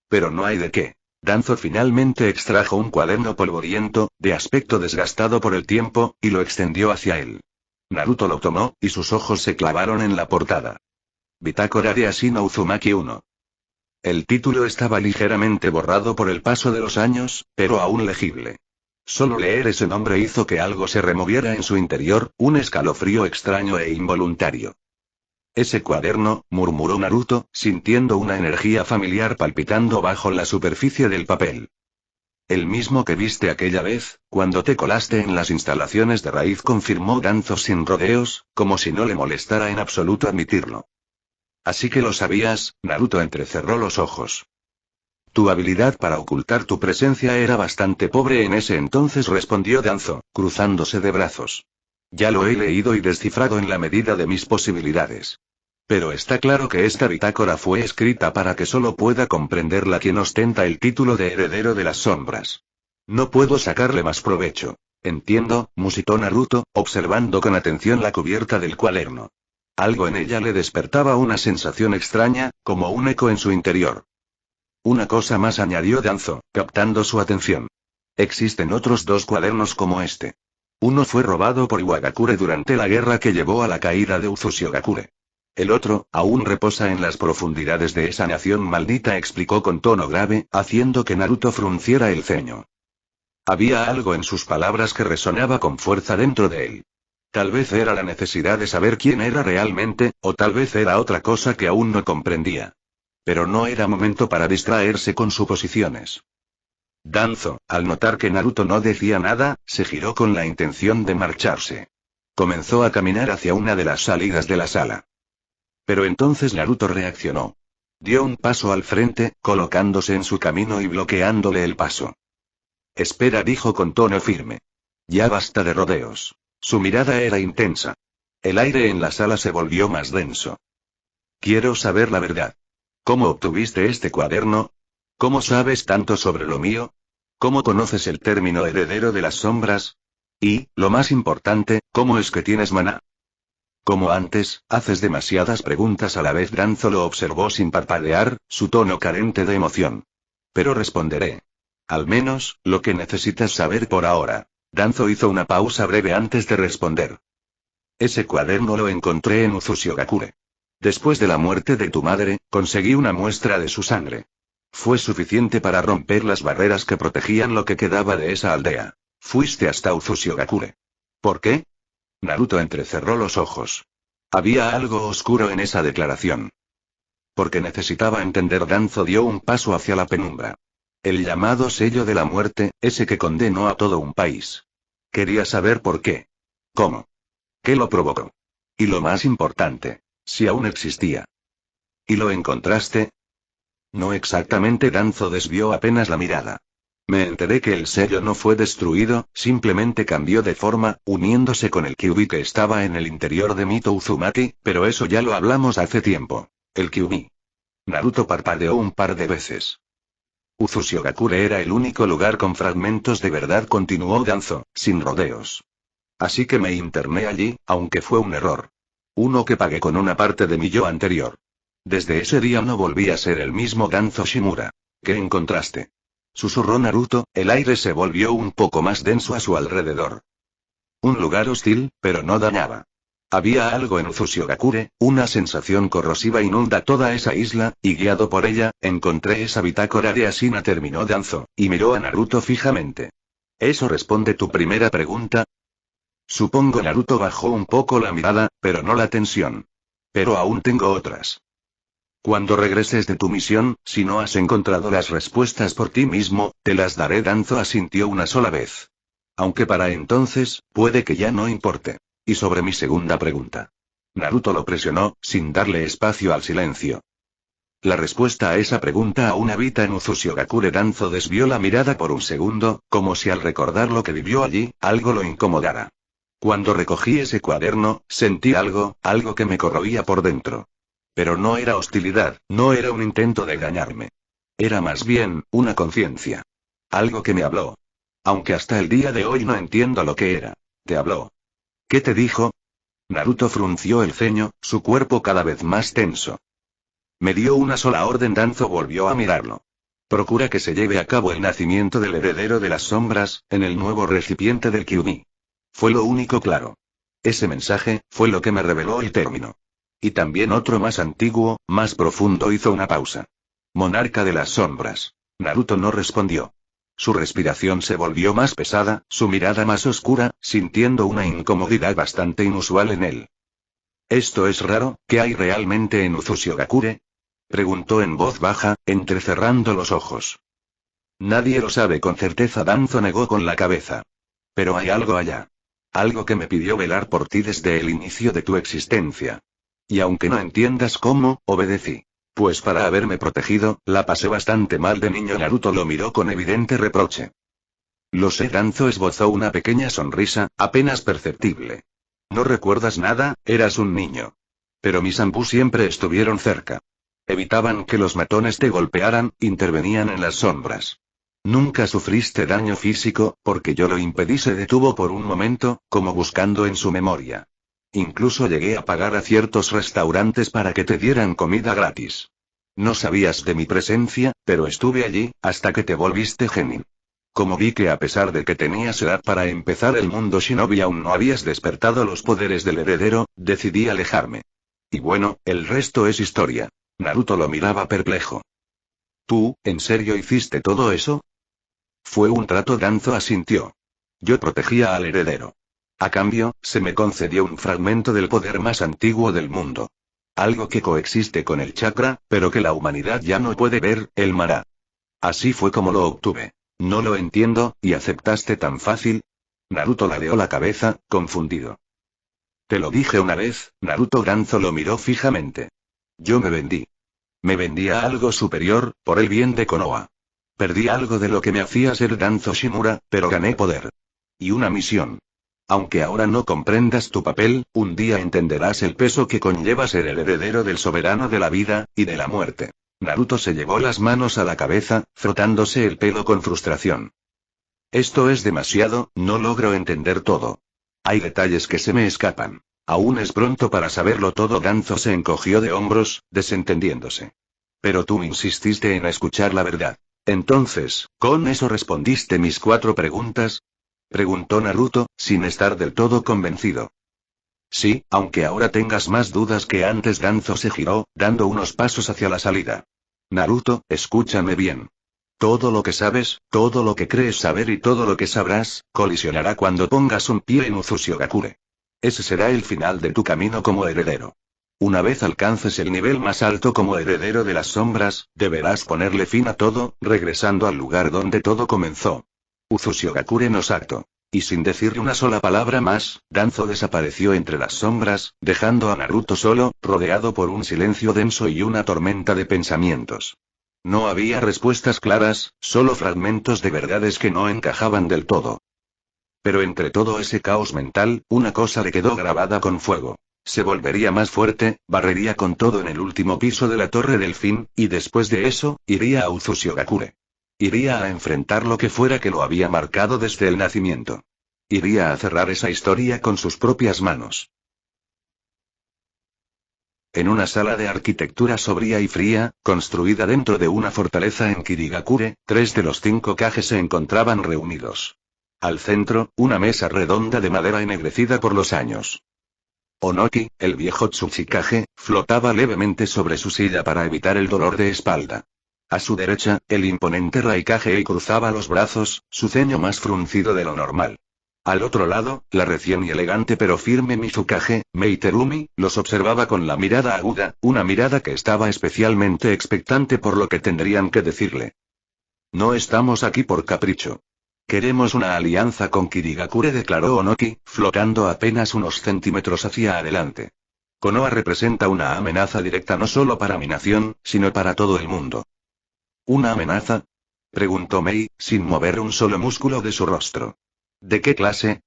Pero no hay de qué. Danzo finalmente extrajo un cuaderno polvoriento, de aspecto desgastado por el tiempo, y lo extendió hacia él. Naruto lo tomó, y sus ojos se clavaron en la portada. Bitácora de Ashino Uzumaki 1. El título estaba ligeramente borrado por el paso de los años, pero aún legible. Solo leer ese nombre hizo que algo se removiera en su interior, un escalofrío extraño e involuntario. Ese cuaderno, murmuró Naruto, sintiendo una energía familiar palpitando bajo la superficie del papel. El mismo que viste aquella vez, cuando te colaste en las instalaciones de Raíz, confirmó Danzo sin rodeos, como si no le molestara en absoluto admitirlo. Así que lo sabías, Naruto entrecerró los ojos. Tu habilidad para ocultar tu presencia era bastante pobre en ese entonces, respondió Danzo, cruzándose de brazos. Ya lo he leído y descifrado en la medida de mis posibilidades. Pero está claro que esta bitácora fue escrita para que solo pueda comprenderla quien ostenta el título de heredero de las sombras. No puedo sacarle más provecho. Entiendo, musitó Naruto, observando con atención la cubierta del cuaderno. Algo en ella le despertaba una sensación extraña, como un eco en su interior. Una cosa más, añadió Danzo, captando su atención. Existen otros 2 cuadernos como este. Uno fue robado por Iwagakure durante la guerra que llevó a la caída de Uzushigakure. El otro, aún reposa en las profundidades de esa nación maldita, explicó con tono grave, haciendo que Naruto frunciera el ceño. Había algo en sus palabras que resonaba con fuerza dentro de él. Tal vez era la necesidad de saber quién era realmente, o tal vez era otra cosa que aún no comprendía. Pero no era momento para distraerse con suposiciones. Danzo, al notar que Naruto no decía nada, se giró con la intención de marcharse. Comenzó a caminar hacia una de las salidas de la sala. Pero entonces Naruto reaccionó. Dio un paso al frente, colocándose en su camino y bloqueándole el paso. Espera, dijo con tono firme. Ya basta de rodeos. Su mirada era intensa. El aire en la sala se volvió más denso. Quiero saber la verdad. ¿Cómo obtuviste este cuaderno? ¿Cómo sabes tanto sobre lo mío? ¿Cómo conoces el término heredero de las sombras? Y, lo más importante, ¿cómo es que tienes maná? Como antes, haces demasiadas preguntas a la vez. Danzo lo observó sin parpadear, su tono carente de emoción. Pero responderé. Al menos, lo que necesitas saber por ahora. Danzo hizo una pausa breve antes de responder. Ese cuaderno lo encontré en Uzushigakure. Después de la muerte de tu madre, conseguí una muestra de su sangre. Fue suficiente para romper las barreras que protegían lo que quedaba de esa aldea. Fuiste hasta Uzushigakure. ¿Por qué? Naruto entrecerró los ojos. Había algo oscuro en esa declaración. Porque necesitaba entender. Danzo dio un paso hacia la penumbra. El llamado sello de la muerte, ese que condenó a todo un país. Quería saber por qué. ¿Cómo? ¿Qué lo provocó? Y lo más importante, si aún existía. ¿Y lo encontraste? No exactamente. Danzo desvió apenas la mirada. Me enteré que el sello no fue destruido, simplemente cambió de forma, uniéndose con el Kyuubi que estaba en el interior de Mito Uzumaki, pero eso ya lo hablamos hace tiempo. El Kyuubi. Naruto parpadeó un par de veces. Uzushigakure era el único lugar con fragmentos de verdad, continuó Danzo, sin rodeos. Así que me interné allí, aunque fue un error. Uno que pagué con una parte de mi yo anterior. Desde ese día no volví a ser el mismo Danzo Shimura. ¿Qué encontraste? Susurró Naruto, el aire se volvió un poco más denso a su alrededor. Un lugar hostil, pero no dañaba. Había algo en Uzushigakure, una sensación corrosiva inunda toda esa isla, y guiado por ella, encontré esa bitácora de Asina, terminó Danzo, y miró a Naruto fijamente. ¿Eso responde tu primera pregunta? Supongo. Naruto bajó un poco la mirada, pero no la tensión. Pero aún tengo otras. Cuando regreses de tu misión, si no has encontrado las respuestas por ti mismo, te las daré. Danzo asintió una sola vez. Aunque para entonces, puede que ya no importe. Y sobre mi segunda pregunta. Naruto lo presionó, sin darle espacio al silencio. La respuesta a esa pregunta aún habita en Uzushigakure. Danzo desvió la mirada por un segundo, como si al recordar lo que vivió allí, algo lo incomodara. Cuando recogí ese cuaderno, sentí algo que me corroía por dentro. Pero no era hostilidad, no era un intento de engañarme. Era más bien, una conciencia. Algo que me habló. Aunque hasta el día de hoy no entiendo lo que era. ¿Te habló? ¿Qué te dijo? Naruto frunció el ceño, su cuerpo cada vez más tenso. Me dio una sola orden. Danzo volvió a mirarlo. Procura que se lleve a cabo el nacimiento del heredero de las sombras, en el nuevo recipiente del Kyuubi. Fue lo único claro. Ese mensaje, fue lo que me reveló el término. Y también otro más antiguo, más profundo. Hizo una pausa. Monarca de las sombras. Naruto no respondió. Su respiración se volvió más pesada, su mirada más oscura, sintiendo una incomodidad bastante inusual en él. ¿Esto es raro? ¿Qué hay realmente en Uzushigakure? Preguntó en voz baja, entrecerrando los ojos. Nadie lo sabe con certeza. Danzo negó con la cabeza. Pero hay algo allá. Algo que me pidió velar por ti desde el inicio de tu existencia. Y aunque no entiendas cómo, obedecí. Pues para haberme protegido, la pasé bastante mal de niño. Naruto lo miró con evidente reproche. Lo sé. Danzo esbozó una pequeña sonrisa, apenas perceptible. ¿No recuerdas nada? Eras un niño. Pero mis Anbu siempre estuvieron cerca. Evitaban que los matones te golpearan, intervenían en las sombras. Nunca sufriste daño físico, porque yo lo impedí. Se detuvo por un momento, como buscando en su memoria. Incluso llegué a pagar a ciertos restaurantes para que te dieran comida gratis. No sabías de mi presencia, pero estuve allí, hasta que te volviste genin. Como vi que a pesar de que tenías edad para empezar el mundo shinobi aún no habías despertado los poderes del heredero, decidí alejarme. Y bueno, el resto es historia. Naruto lo miraba perplejo. ¿Tú, en serio hiciste todo eso? Fue un trato. Danzo asintió. Yo protegía al heredero. A cambio, se me concedió un fragmento del poder más antiguo del mundo. Algo que coexiste con el chakra, pero que la humanidad ya no puede ver, el Mara. Así fue como lo obtuve. No lo entiendo, ¿y aceptaste tan fácil? Naruto ladeó la cabeza, confundido. Te lo dije una vez. Naruto. Danzo lo miró fijamente. Yo me vendí. Me vendí a algo superior, por el bien de Konoha. Perdí algo de lo que me hacía ser Danzo Shimura, pero gané poder. Y una misión. Aunque ahora no comprendas tu papel, un día entenderás el peso que conlleva ser el heredero del soberano de la vida, y de la muerte. Naruto se llevó las manos a la cabeza, frotándose el pelo con frustración. Esto es demasiado, no logro entender todo. Hay detalles que se me escapan. Aún es pronto para saberlo todo. Danzo se encogió de hombros, desentendiéndose. Pero tú insististe en escuchar la verdad. Entonces, ¿con eso respondiste mis 4 preguntas? Preguntó Naruto, sin estar del todo convencido. Sí, aunque ahora tengas más dudas que antes. Danzo se giró, dando unos pasos hacia la salida. Naruto, escúchame bien. Todo lo que sabes, todo lo que crees saber y todo lo que sabrás, colisionará cuando pongas un pie en Uzushiogakure. Ese será el final de tu camino como heredero. Una vez alcances el nivel más alto como heredero de las sombras, deberás ponerle fin a todo, regresando al lugar donde todo comenzó. Uzushiogakure no Sato. Y sin decirle una sola palabra más, Danzo desapareció entre las sombras, dejando a Naruto solo, rodeado por un silencio denso y una tormenta de pensamientos. No había respuestas claras, solo fragmentos de verdades que no encajaban del todo. Pero entre todo ese caos mental, una cosa le quedó grabada con fuego. Se volvería más fuerte, barrería con todo en el último piso de la Torre del Fin, y después de eso, iría a Uzushiogakure. Iría a enfrentar lo que fuera que lo había marcado desde el nacimiento. Iría a cerrar esa historia con sus propias manos. En una sala de arquitectura sobria y fría, construida dentro de una fortaleza en Kirigakure, 3 de los 5 Kages se encontraban reunidos. Al centro, una mesa redonda de madera ennegrecida por los años. Onoki, el viejo Tsuchikage, flotaba levemente sobre su silla para evitar el dolor de espalda. A su derecha, el imponente Raikage cruzaba los brazos, su ceño más fruncido de lo normal. Al otro lado, la recién y elegante pero firme Mizukage, Meiterumi, los observaba con la mirada aguda, una mirada que estaba especialmente expectante por lo que tendrían que decirle. No estamos aquí por capricho. Queremos una alianza con Kirigakure, declaró Onoki, flotando apenas unos centímetros hacia adelante. Konoha representa una amenaza directa no solo para mi nación, sino para todo el mundo. ¿Una amenaza? Preguntó Mei, sin mover un solo músculo de su rostro. ¿De qué clase?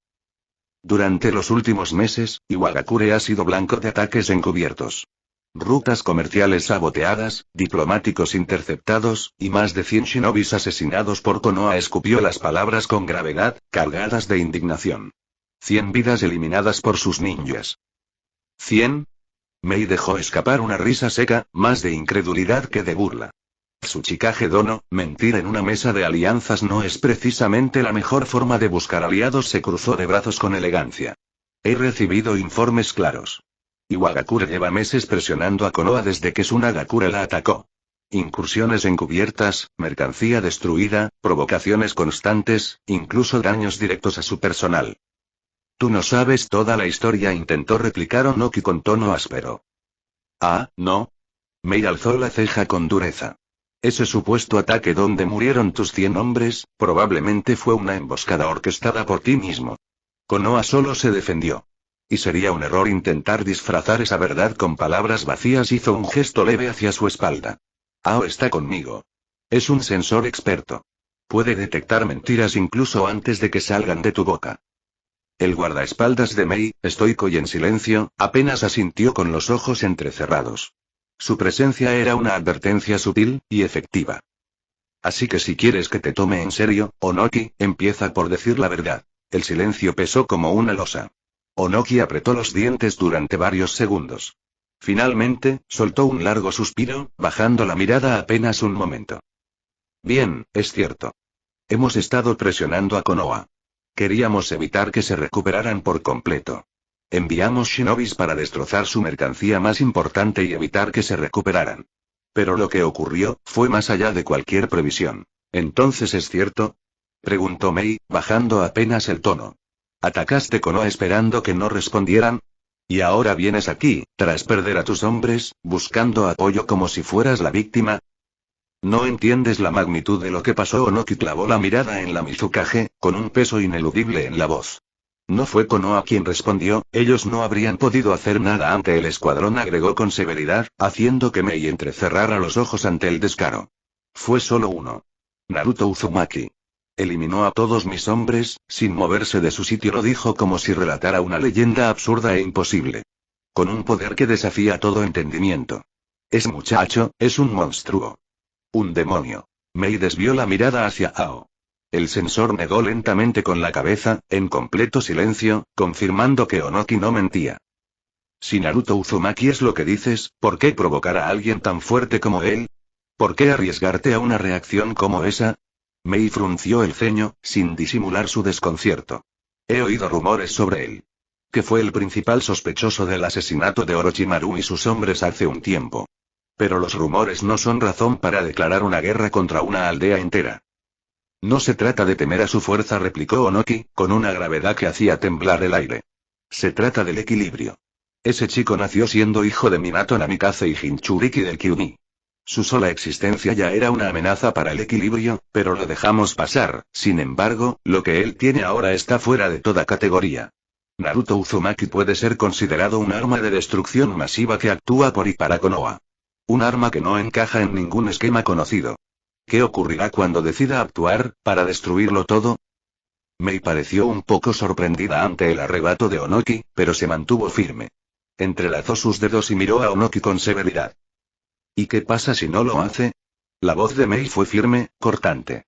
Durante los últimos meses, Iwagakure ha sido blanco de ataques encubiertos. Rutas comerciales saboteadas, diplomáticos interceptados, y más de 100 shinobis asesinados por Konoha. Escupió las palabras con gravedad, cargadas de indignación. 100 vidas eliminadas por sus ninjas. ¿100? Mei dejó escapar una risa seca, más de incredulidad que de burla. Tsuchikage Dono, mentir en una mesa de alianzas no es precisamente la mejor forma de buscar aliados. Se cruzó de brazos con elegancia. He recibido informes claros. Iwagakure lleva meses presionando a Konoha desde que Tsunagakure la atacó. Incursiones encubiertas, mercancía destruida, provocaciones constantes, incluso daños directos a su personal. Tú no sabes toda la historia, intentó replicar Onoki con tono áspero. Ah, ¿no? Mei alzó la ceja con dureza. Ese supuesto ataque donde murieron tus 100 hombres, probablemente fue una emboscada orquestada por ti mismo. Konoha solo se defendió. Y sería un error intentar disfrazar esa verdad con palabras vacías. Hizo un gesto leve hacia su espalda. Ao está conmigo. Es un sensor experto. Puede detectar mentiras incluso antes de que salgan de tu boca. El guardaespaldas de Mei, estoico y en silencio, apenas asintió con los ojos entrecerrados. Su presencia era una advertencia sutil y efectiva. Así que si quieres que te tome en serio, Onoki, empieza por decir la verdad. El silencio pesó como una losa. Onoki apretó los dientes durante varios segundos. Finalmente, soltó un largo suspiro, bajando la mirada apenas un momento. Bien, es cierto. Hemos estado presionando a Konoha. Queríamos evitar que se recuperaran por completo. Enviamos shinobis para destrozar su mercancía más importante y evitar que se recuperaran. Pero lo que ocurrió fue más allá de cualquier previsión. ¿Entonces es cierto? Preguntó Mei, bajando apenas el tono. ¿Atacaste Konoha esperando que no respondieran? ¿Y ahora vienes aquí, tras perder a tus hombres, buscando apoyo como si fueras la víctima? No entiendes la magnitud de lo que pasó. Onoki clavó la mirada en la Mizukage, con un peso ineludible en la voz. No fue Konoha quien respondió, ellos no habrían podido hacer nada ante el escuadrón, agregó con severidad, haciendo que Mei entrecerrara los ojos ante el descaro. Fue solo uno. Naruto Uzumaki. Eliminó a todos mis hombres, sin moverse de su sitio, lo dijo como si relatara una leyenda absurda e imposible. Con un poder que desafía todo entendimiento. Ese muchacho, es un monstruo. Un demonio. Mei desvió la mirada hacia Ao. El sensor negó lentamente con la cabeza, en completo silencio, confirmando que Onoki no mentía. Si Naruto Uzumaki es lo que dices, ¿por qué provocar a alguien tan fuerte como él? ¿Por qué arriesgarte a una reacción como esa? Mei frunció el ceño, sin disimular su desconcierto. He oído rumores sobre él. Que fue el principal sospechoso del asesinato de Orochimaru y sus hombres hace un tiempo. Pero los rumores no son razón para declarar una guerra contra una aldea entera. No se trata de temer a su fuerza, replicó Onoki, con una gravedad que hacía temblar el aire. Se trata del equilibrio. Ese chico nació siendo hijo de Minato Namikaze y Jinchuriki del Kyuubi. Su sola existencia ya era una amenaza para el equilibrio, pero lo dejamos pasar. Sin embargo, lo que él tiene ahora está fuera de toda categoría. Naruto Uzumaki puede ser considerado un arma de destrucción masiva que actúa por y para Konoha. Un arma que no encaja en ningún esquema conocido. ¿Qué ocurrirá cuando decida actuar, para destruirlo todo? Mei pareció un poco sorprendida ante el arrebato de Onoki, pero se mantuvo firme. Entrelazó sus dedos y miró a Onoki con severidad. ¿Y qué pasa si no lo hace? La voz de Mei fue firme, cortante.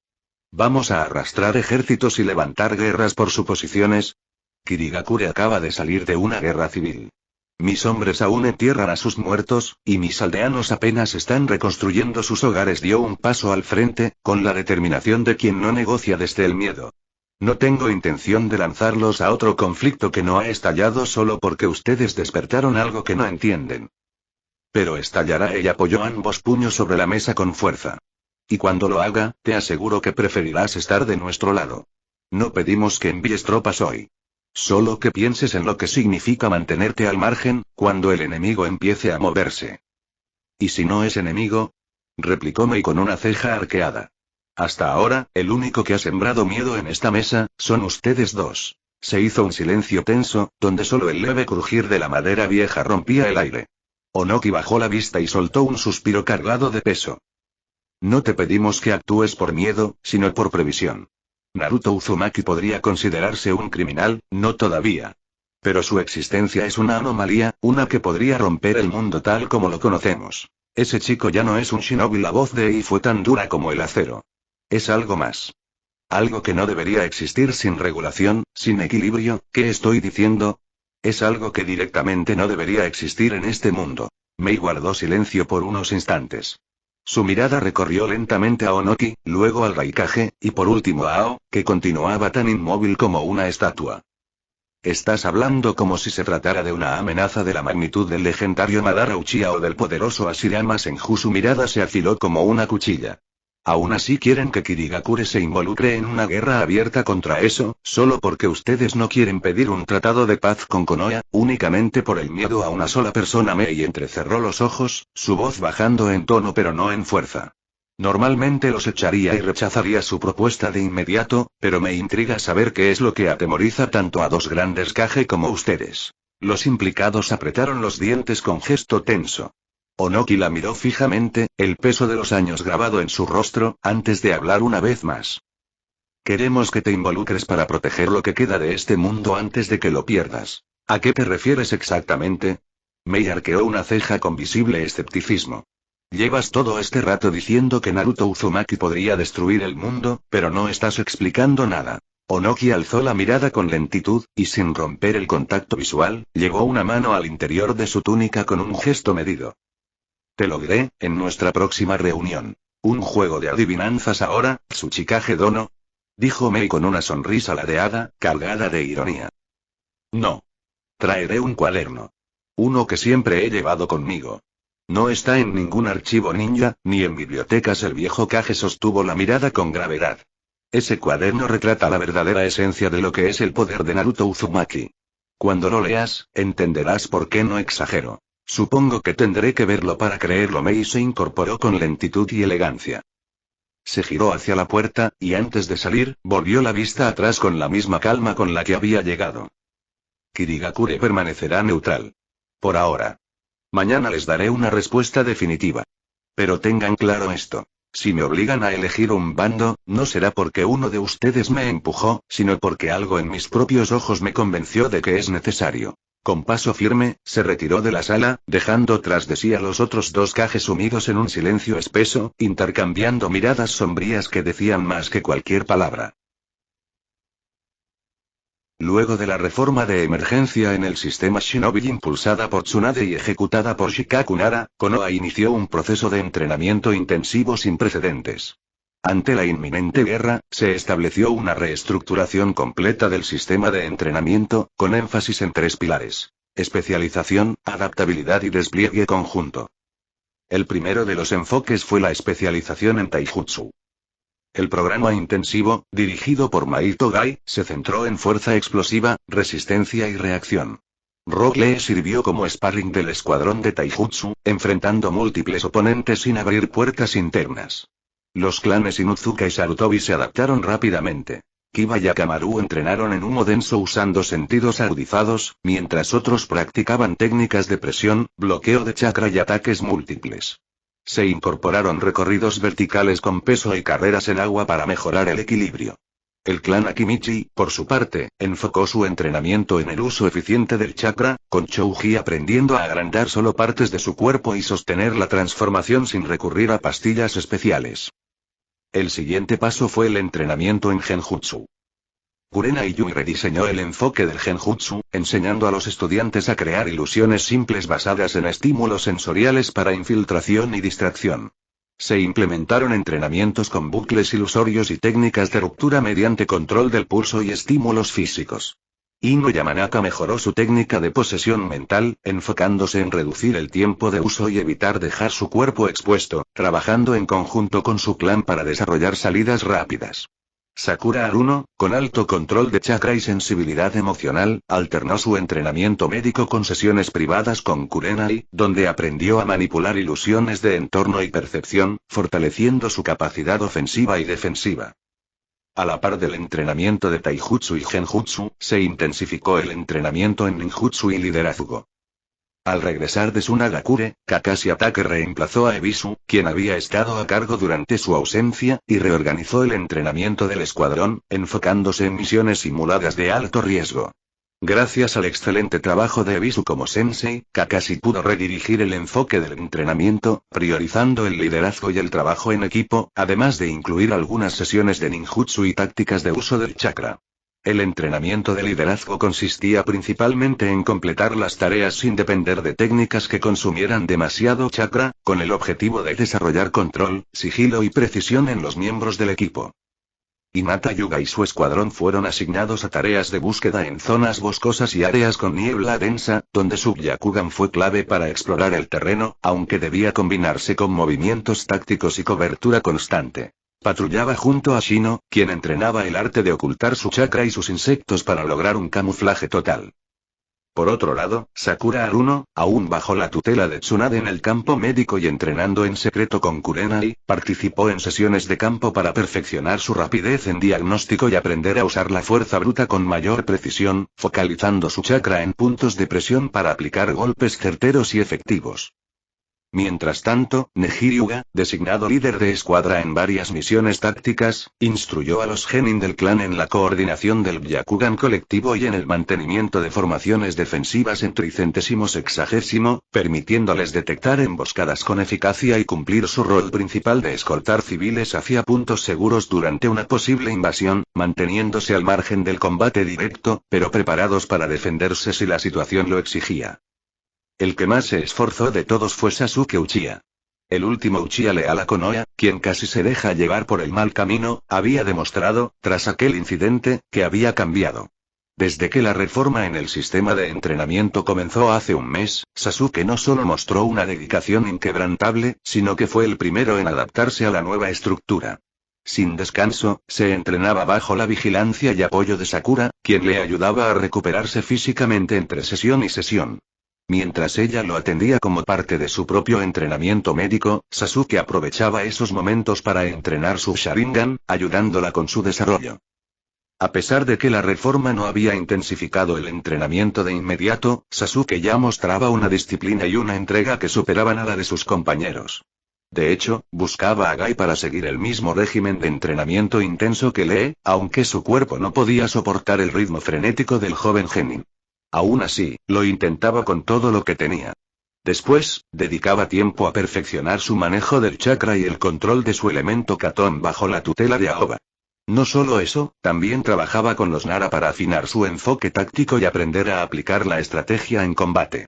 ¿Vamos a arrastrar ejércitos y levantar guerras por suposiciones? Kirigakure acaba de salir de una guerra civil. Mis hombres aún entierran a sus muertos, y mis aldeanos apenas están reconstruyendo sus hogares. Dio un paso al frente, con la determinación de quien no negocia desde el miedo. No tengo intención de lanzarlos a otro conflicto que no ha estallado solo porque ustedes despertaron algo que no entienden. Pero estallará. Ella apoyó ambos puños sobre la mesa con fuerza. Y cuando lo haga, te aseguro que preferirás estar de nuestro lado. No pedimos que envíes tropas hoy. Solo que pienses en lo que significa mantenerte al margen, cuando el enemigo empiece a moverse. ¿Y si no es enemigo? Replicó Mei con una ceja arqueada. Hasta ahora, el único que ha sembrado miedo en esta mesa, son ustedes dos. Se hizo un silencio tenso, donde solo el leve crujir de la madera vieja rompía el aire. Onoki bajó la vista y soltó un suspiro cargado de peso. No te pedimos que actúes por miedo, sino por previsión. Naruto Uzumaki podría considerarse un criminal, no todavía. Pero su existencia es una anomalía, una que podría romper el mundo tal como lo conocemos. Ese chico ya no es un shinobi. La voz de Ei fue tan dura como el acero. Es algo más. Algo que no debería existir sin regulación, sin equilibrio. ¿Qué estoy diciendo? Es algo que directamente no debería existir en este mundo. Mei guardó silencio por unos instantes. Su mirada recorrió lentamente a Onoki, luego al Raikage, y por último a Ao, que continuaba tan inmóvil como una estatua. Estás hablando como si se tratara de una amenaza de la magnitud del legendario Madara Uchiha o del poderoso Hashirama Senju. Su mirada se afiló como una cuchilla. Aún así quieren que Kirigakure se involucre en una guerra abierta contra eso, solo porque ustedes no quieren pedir un tratado de paz con Konoha, únicamente por el miedo a una sola persona. Mei entrecerró los ojos, su voz bajando en tono pero no en fuerza. Normalmente los echaría y rechazaría su propuesta de inmediato, pero me intriga saber qué es lo que atemoriza tanto a dos grandes Kage como ustedes. Los implicados apretaron los dientes con gesto tenso. Onoki la miró fijamente, el peso de los años grabado en su rostro, antes de hablar una vez más. Queremos que te involucres para proteger lo que queda de este mundo antes de que lo pierdas. ¿A qué te refieres exactamente? Mei arqueó una ceja con visible escepticismo. Llevas todo este rato diciendo que Naruto Uzumaki podría destruir el mundo, pero no estás explicando nada. Onoki alzó la mirada con lentitud, y sin romper el contacto visual, llevó una mano al interior de su túnica con un gesto medido. Te lo diré, en nuestra próxima reunión. ¿Un juego de adivinanzas ahora, Tsuchikage Dono? Dijo Mei con una sonrisa ladeada, cargada de ironía. No. Traeré un cuaderno. Uno que siempre he llevado conmigo. No está en ningún archivo ninja, ni en bibliotecas. El viejo Kage sostuvo la mirada con gravedad. Ese cuaderno retrata la verdadera esencia de lo que es el poder de Naruto Uzumaki. Cuando lo leas, entenderás por qué no exagero. Supongo que tendré que verlo para creerlo. Mei se incorporó con lentitud y elegancia. Se giró hacia la puerta, y antes de salir, volvió la vista atrás con la misma calma con la que había llegado. Kirigakure permanecerá neutral. Por ahora. Mañana les daré una respuesta definitiva. Pero tengan claro esto. Si me obligan a elegir un bando, no será porque uno de ustedes me empujó, sino porque algo en mis propios ojos me convenció de que es necesario. Con paso firme, se retiró de la sala, dejando tras de sí a los otros dos Kages sumidos en un silencio espeso, intercambiando miradas sombrías que decían más que cualquier palabra. Luego de la reforma de emergencia en el sistema Shinobi impulsada por Tsunade y ejecutada por Shikaku Nara, Konoha inició un proceso de entrenamiento intensivo sin precedentes. Ante la inminente guerra, se estableció una reestructuración completa del sistema de entrenamiento, con énfasis en 3 pilares: especialización, adaptabilidad y despliegue conjunto. El primero de los enfoques fue la especialización en Taijutsu. El programa intensivo, dirigido por Maito Gai, se centró en fuerza explosiva, resistencia y reacción. Rock Lee sirvió como sparring del escuadrón de Taijutsu, enfrentando múltiples oponentes sin abrir puertas internas. Los clanes Inuzuka y Sarutobi se adaptaron rápidamente. Kiba y Akamaru entrenaron en humo denso usando sentidos agudizados, mientras otros practicaban técnicas de presión, bloqueo de chakra y ataques múltiples. Se incorporaron recorridos verticales con peso y carreras en agua para mejorar el equilibrio. El clan Akimichi, por su parte, enfocó su entrenamiento en el uso eficiente del chakra, con Chouji aprendiendo a agrandar solo partes de su cuerpo y sostener la transformación sin recurrir a pastillas especiales. El siguiente paso fue el entrenamiento en Genjutsu. Kurenai Yui rediseñó el enfoque del Genjutsu, enseñando a los estudiantes a crear ilusiones simples basadas en estímulos sensoriales para infiltración y distracción. Se implementaron entrenamientos con bucles ilusorios y técnicas de ruptura mediante control del pulso y estímulos físicos. Ino Yamanaka mejoró su técnica de posesión mental, enfocándose en reducir el tiempo de uso y evitar dejar su cuerpo expuesto, trabajando en conjunto con su clan para desarrollar salidas rápidas. Sakura Haruno, con alto control de chakra y sensibilidad emocional, alternó su entrenamiento médico con sesiones privadas con Kurenai, donde aprendió a manipular ilusiones de entorno y percepción, fortaleciendo su capacidad ofensiva y defensiva. A la par del entrenamiento de Taijutsu y Genjutsu, se intensificó el entrenamiento en ninjutsu y liderazgo. Al regresar de Tsunagakure, Kakashi Atake reemplazó a Ebisu, quien había estado a cargo durante su ausencia, y reorganizó el entrenamiento del escuadrón, enfocándose en misiones simuladas de alto riesgo. Gracias al excelente trabajo de Ebisu como sensei, Kakashi pudo redirigir el enfoque del entrenamiento, priorizando el liderazgo y el trabajo en equipo, además de incluir algunas sesiones de ninjutsu y tácticas de uso del chakra. El entrenamiento de liderazgo consistía principalmente en completar las tareas sin depender de técnicas que consumieran demasiado chakra, con el objetivo de desarrollar control, sigilo y precisión en los miembros del equipo. Hinata Yuga y su escuadrón fueron asignados a tareas de búsqueda en zonas boscosas y áreas con niebla densa, donde su Byakugan fue clave para explorar el terreno, aunque debía combinarse con movimientos tácticos y cobertura constante. Patrullaba junto a Shino, quien entrenaba el arte de ocultar su chakra y sus insectos para lograr un camuflaje total. Por otro lado, Sakura Haruno, aún bajo la tutela de Tsunade en el campo médico y entrenando en secreto con Kurenai, participó en sesiones de campo para perfeccionar su rapidez en diagnóstico y aprender a usar la fuerza bruta con mayor precisión, focalizando su chakra en puntos de presión para aplicar golpes certeros y efectivos. Mientras tanto, Nejiryuga, designado líder de escuadra en varias misiones tácticas, instruyó a los genin del clan en la coordinación del Byakugan colectivo y en el mantenimiento de formaciones defensivas en tricentésimo sexagésimo, permitiéndoles detectar emboscadas con eficacia y cumplir su rol principal de escoltar civiles hacia puntos seguros durante una posible invasión, manteniéndose al margen del combate directo, pero preparados para defenderse si la situación lo exigía. El que más se esforzó de todos fue Sasuke Uchiha. El último Uchiha leal a Konoha, quien casi se deja llevar por el mal camino, había demostrado, tras aquel incidente, que había cambiado. Desde que la reforma en el sistema de entrenamiento comenzó hace un mes, Sasuke no solo mostró una dedicación inquebrantable, sino que fue el primero en adaptarse a la nueva estructura. Sin descanso, se entrenaba bajo la vigilancia y apoyo de Sakura, quien le ayudaba a recuperarse físicamente entre sesión y sesión. Mientras ella lo atendía como parte de su propio entrenamiento médico, Sasuke aprovechaba esos momentos para entrenar su Sharingan, ayudándola con su desarrollo. A pesar de que la reforma no había intensificado el entrenamiento de inmediato, Sasuke ya mostraba una disciplina y una entrega que superaban a la de sus compañeros. De hecho, buscaba a Gai para seguir el mismo régimen de entrenamiento intenso que Lee, aunque su cuerpo no podía soportar el ritmo frenético del joven genin. Aún así, lo intentaba con todo lo que tenía. Después, dedicaba tiempo a perfeccionar su manejo del chakra y el control de su elemento Katon bajo la tutela de Aoba. No solo eso, también trabajaba con los Nara para afinar su enfoque táctico y aprender a aplicar la estrategia en combate.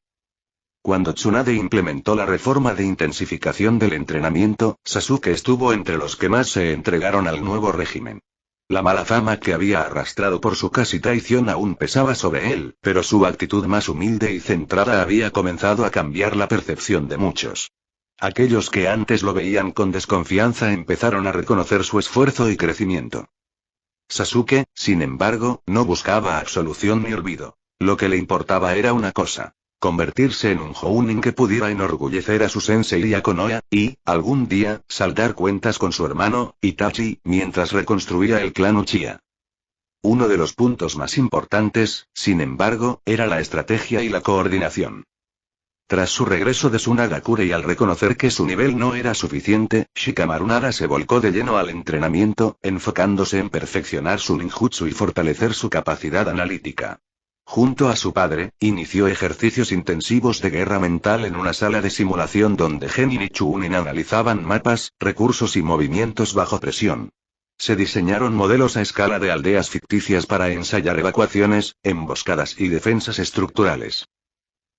Cuando Tsunade implementó la reforma de intensificación del entrenamiento, Sasuke estuvo entre los que más se entregaron al nuevo régimen. La mala fama que había arrastrado por su casi traición aún pesaba sobre él, pero su actitud más humilde y centrada había comenzado a cambiar la percepción de muchos. Aquellos que antes lo veían con desconfianza empezaron a reconocer su esfuerzo y crecimiento. Sasuke, sin embargo, no buscaba absolución ni olvido. Lo que le importaba era una cosa: convertirse en un Jounin que pudiera enorgullecer a su sensei y a Konoha, y, algún día, saldar cuentas con su hermano, Itachi, mientras reconstruía el clan Uchiha. Uno de los puntos más importantes, sin embargo, era la estrategia y la coordinación. Tras su regreso de Sunagakure y al reconocer que su nivel no era suficiente, Shikamaru Nara se volcó de lleno al entrenamiento, enfocándose en perfeccionar su ninjutsu y fortalecer su capacidad analítica. Junto a su padre, inició ejercicios intensivos de guerra mental en una sala de simulación donde Genin y Chunin analizaban mapas, recursos y movimientos bajo presión. Se diseñaron modelos a escala de aldeas ficticias para ensayar evacuaciones, emboscadas y defensas estructurales.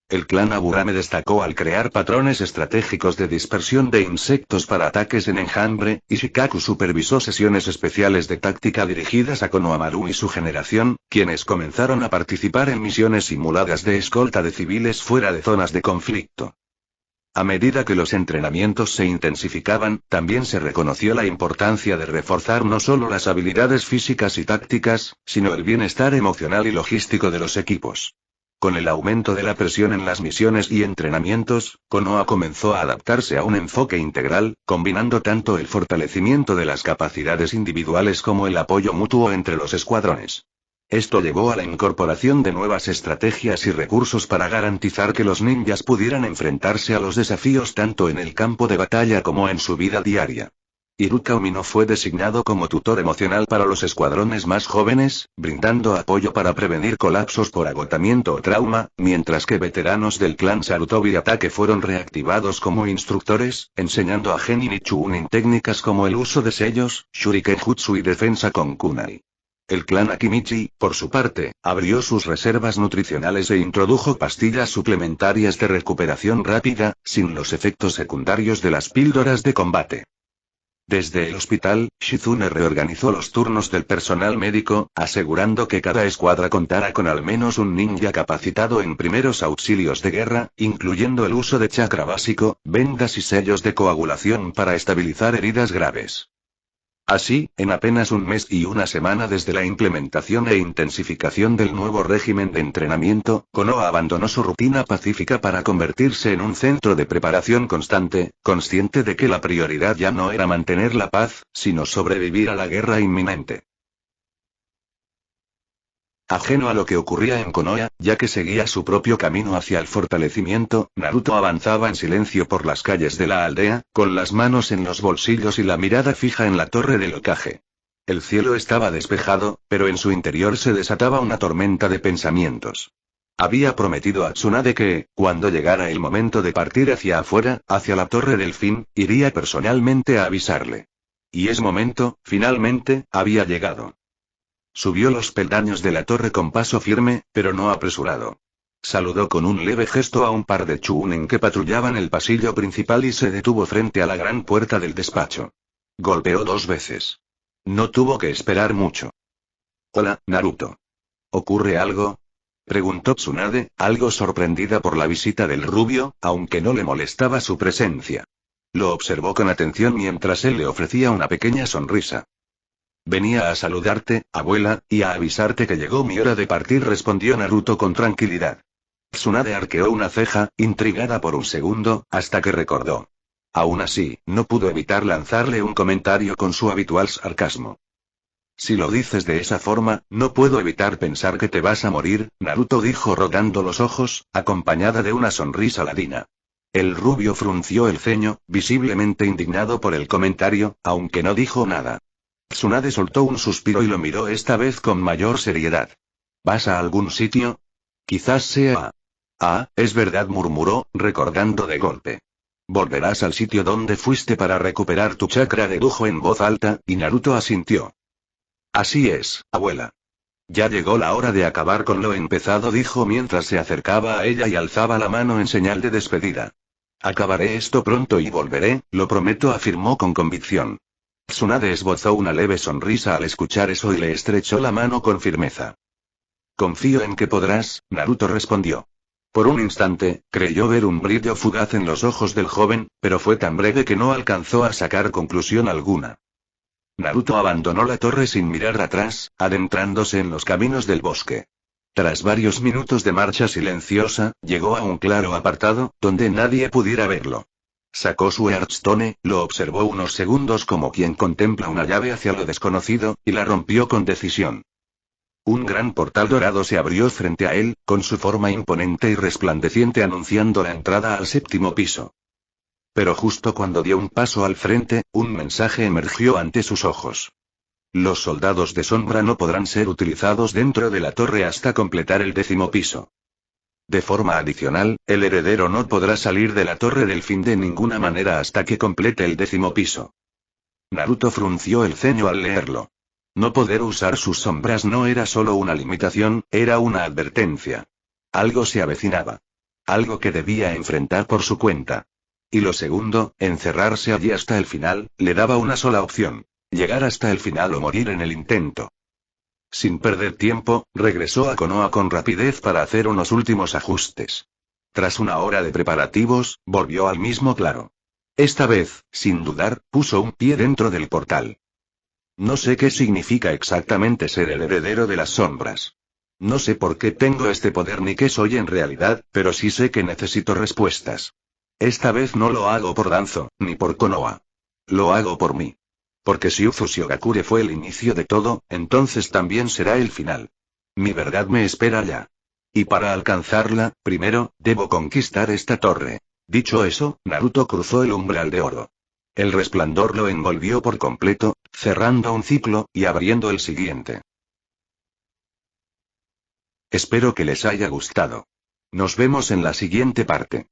El clan Aburame destacó al crear patrones estratégicos de dispersión de insectos para ataques en enjambre, y Shikaku supervisó sesiones especiales de táctica dirigidas a Konohamaru y su generación, quienes comenzaron a participar en misiones simuladas de escolta de civiles fuera de zonas de conflicto. A medida que los entrenamientos se intensificaban, también se reconoció la importancia de reforzar no solo las habilidades físicas y tácticas, sino el bienestar emocional y logístico de los equipos. Con el aumento de la presión en las misiones y entrenamientos, Konoha comenzó a adaptarse a un enfoque integral, combinando tanto el fortalecimiento de las capacidades individuales como el apoyo mutuo entre los escuadrones. Esto llevó a la incorporación de nuevas estrategias y recursos para garantizar que los ninjas pudieran enfrentarse a los desafíos tanto en el campo de batalla como en su vida diaria. Iruka Umino fue designado como tutor emocional para los escuadrones más jóvenes, brindando apoyo para prevenir colapsos por agotamiento o trauma, mientras que veteranos del clan Sarutobi Atake fueron reactivados como instructores, enseñando a Genin y Chunin técnicas como el uso de sellos, Shuriken Jutsu y defensa con kunai. El clan Akimichi, por su parte, abrió sus reservas nutricionales e introdujo pastillas suplementarias de recuperación rápida, sin los efectos secundarios de las píldoras de combate. Desde el hospital, Shizune reorganizó los turnos del personal médico, asegurando que cada escuadra contara con al menos un ninja capacitado en primeros auxilios de guerra, incluyendo el uso de chakra básico, vendas y sellos de coagulación para estabilizar heridas graves. Así, en apenas un mes y una semana desde la implementación e intensificación del nuevo régimen de entrenamiento, Konoha abandonó su rutina pacífica para convertirse en un centro de preparación constante, consciente de que la prioridad ya no era mantener la paz, sino sobrevivir a la guerra inminente. Ajeno a lo que ocurría en Konoha, ya que seguía su propio camino hacia el fortalecimiento, Naruto avanzaba en silencio por las calles de la aldea, con las manos en los bolsillos y la mirada fija en la torre del Hokage. El cielo estaba despejado, pero en su interior se desataba una tormenta de pensamientos. Había prometido a Tsunade que, cuando llegara el momento de partir hacia afuera, hacia la Torre del Fin, iría personalmente a avisarle. Y ese momento, finalmente, había llegado. Subió los peldaños de la torre con paso firme, pero no apresurado. Saludó con un leve gesto a un par de Chunin que patrullaban el pasillo principal y se detuvo frente a la gran puerta del despacho. Golpeó 2 veces. No tuvo que esperar mucho. Hola, Naruto. ¿Ocurre algo? Preguntó Tsunade, algo sorprendida por la visita del rubio, aunque no le molestaba su presencia. Lo observó con atención mientras él le ofrecía una pequeña sonrisa. Venía a saludarte, abuela, y a avisarte que llegó mi hora de partir, respondió Naruto con tranquilidad. Tsunade arqueó una ceja, intrigada por un segundo, hasta que recordó. Aún así, no pudo evitar lanzarle un comentario con su habitual sarcasmo. Si lo dices de esa forma, no puedo evitar pensar que te vas a morir, Naruto dijo rodando los ojos, acompañada de una sonrisa ladina. El rubio frunció el ceño, visiblemente indignado por el comentario, aunque no dijo nada. Tsunade soltó un suspiro y lo miró esta vez con mayor seriedad. ¿Vas a algún sitio? Quizás sea... Ah, es verdad, murmuró, recordando de golpe. Volverás al sitio donde fuiste para recuperar tu chakra, dedujo en voz alta, y Naruto asintió. Así es, abuela. Ya llegó la hora de acabar con lo empezado, dijo mientras se acercaba a ella y alzaba la mano en señal de despedida. Acabaré esto pronto y volveré, lo prometo, afirmó con convicción. Tsunade esbozó una leve sonrisa al escuchar eso y le estrechó la mano con firmeza. Confío en que podrás, Naruto respondió. Por un instante, creyó ver un brillo fugaz en los ojos del joven, pero fue tan breve que no alcanzó a sacar conclusión alguna. Naruto abandonó la torre sin mirar atrás, adentrándose en los caminos del bosque. Tras varios minutos de marcha silenciosa, llegó a un claro apartado, donde nadie pudiera verlo. Sacó su Hearthstone, lo observó unos segundos como quien contempla una llave hacia lo desconocido, y la rompió con decisión. Un gran portal dorado se abrió frente a él, con su forma imponente y resplandeciente anunciando la entrada al 7º piso. Pero justo cuando dio un paso al frente, un mensaje emergió ante sus ojos. Los soldados de sombra no podrán ser utilizados dentro de la torre hasta completar el 10º piso. De forma adicional, el heredero no podrá salir de la Torre del Fin de ninguna manera hasta que complete el 10º piso. Naruto frunció el ceño al leerlo. No poder usar sus sombras no era solo una limitación, era una advertencia. Algo se avecinaba. Algo que debía enfrentar por su cuenta. Y lo segundo, encerrarse allí hasta el final, le daba una sola opción: llegar hasta el final o morir en el intento. Sin perder tiempo, regresó a Konoha con rapidez para hacer unos últimos ajustes. Tras una hora de preparativos, volvió al mismo claro. Esta vez, sin dudar, puso un pie dentro del portal. No sé qué significa exactamente ser el heredero de las sombras. No sé por qué tengo este poder ni qué soy en realidad, pero sí sé que necesito respuestas. Esta vez no lo hago por Danzo, ni por Konoha. Lo hago por mí. Porque si Uzushigakure fue el inicio de todo, entonces también será el final. Mi verdad me espera ya. Y para alcanzarla, primero, debo conquistar esta torre. Dicho eso, Naruto cruzó el umbral de oro. El resplandor lo envolvió por completo, cerrando un ciclo, y abriendo el siguiente. Espero que les haya gustado. Nos vemos en la siguiente parte.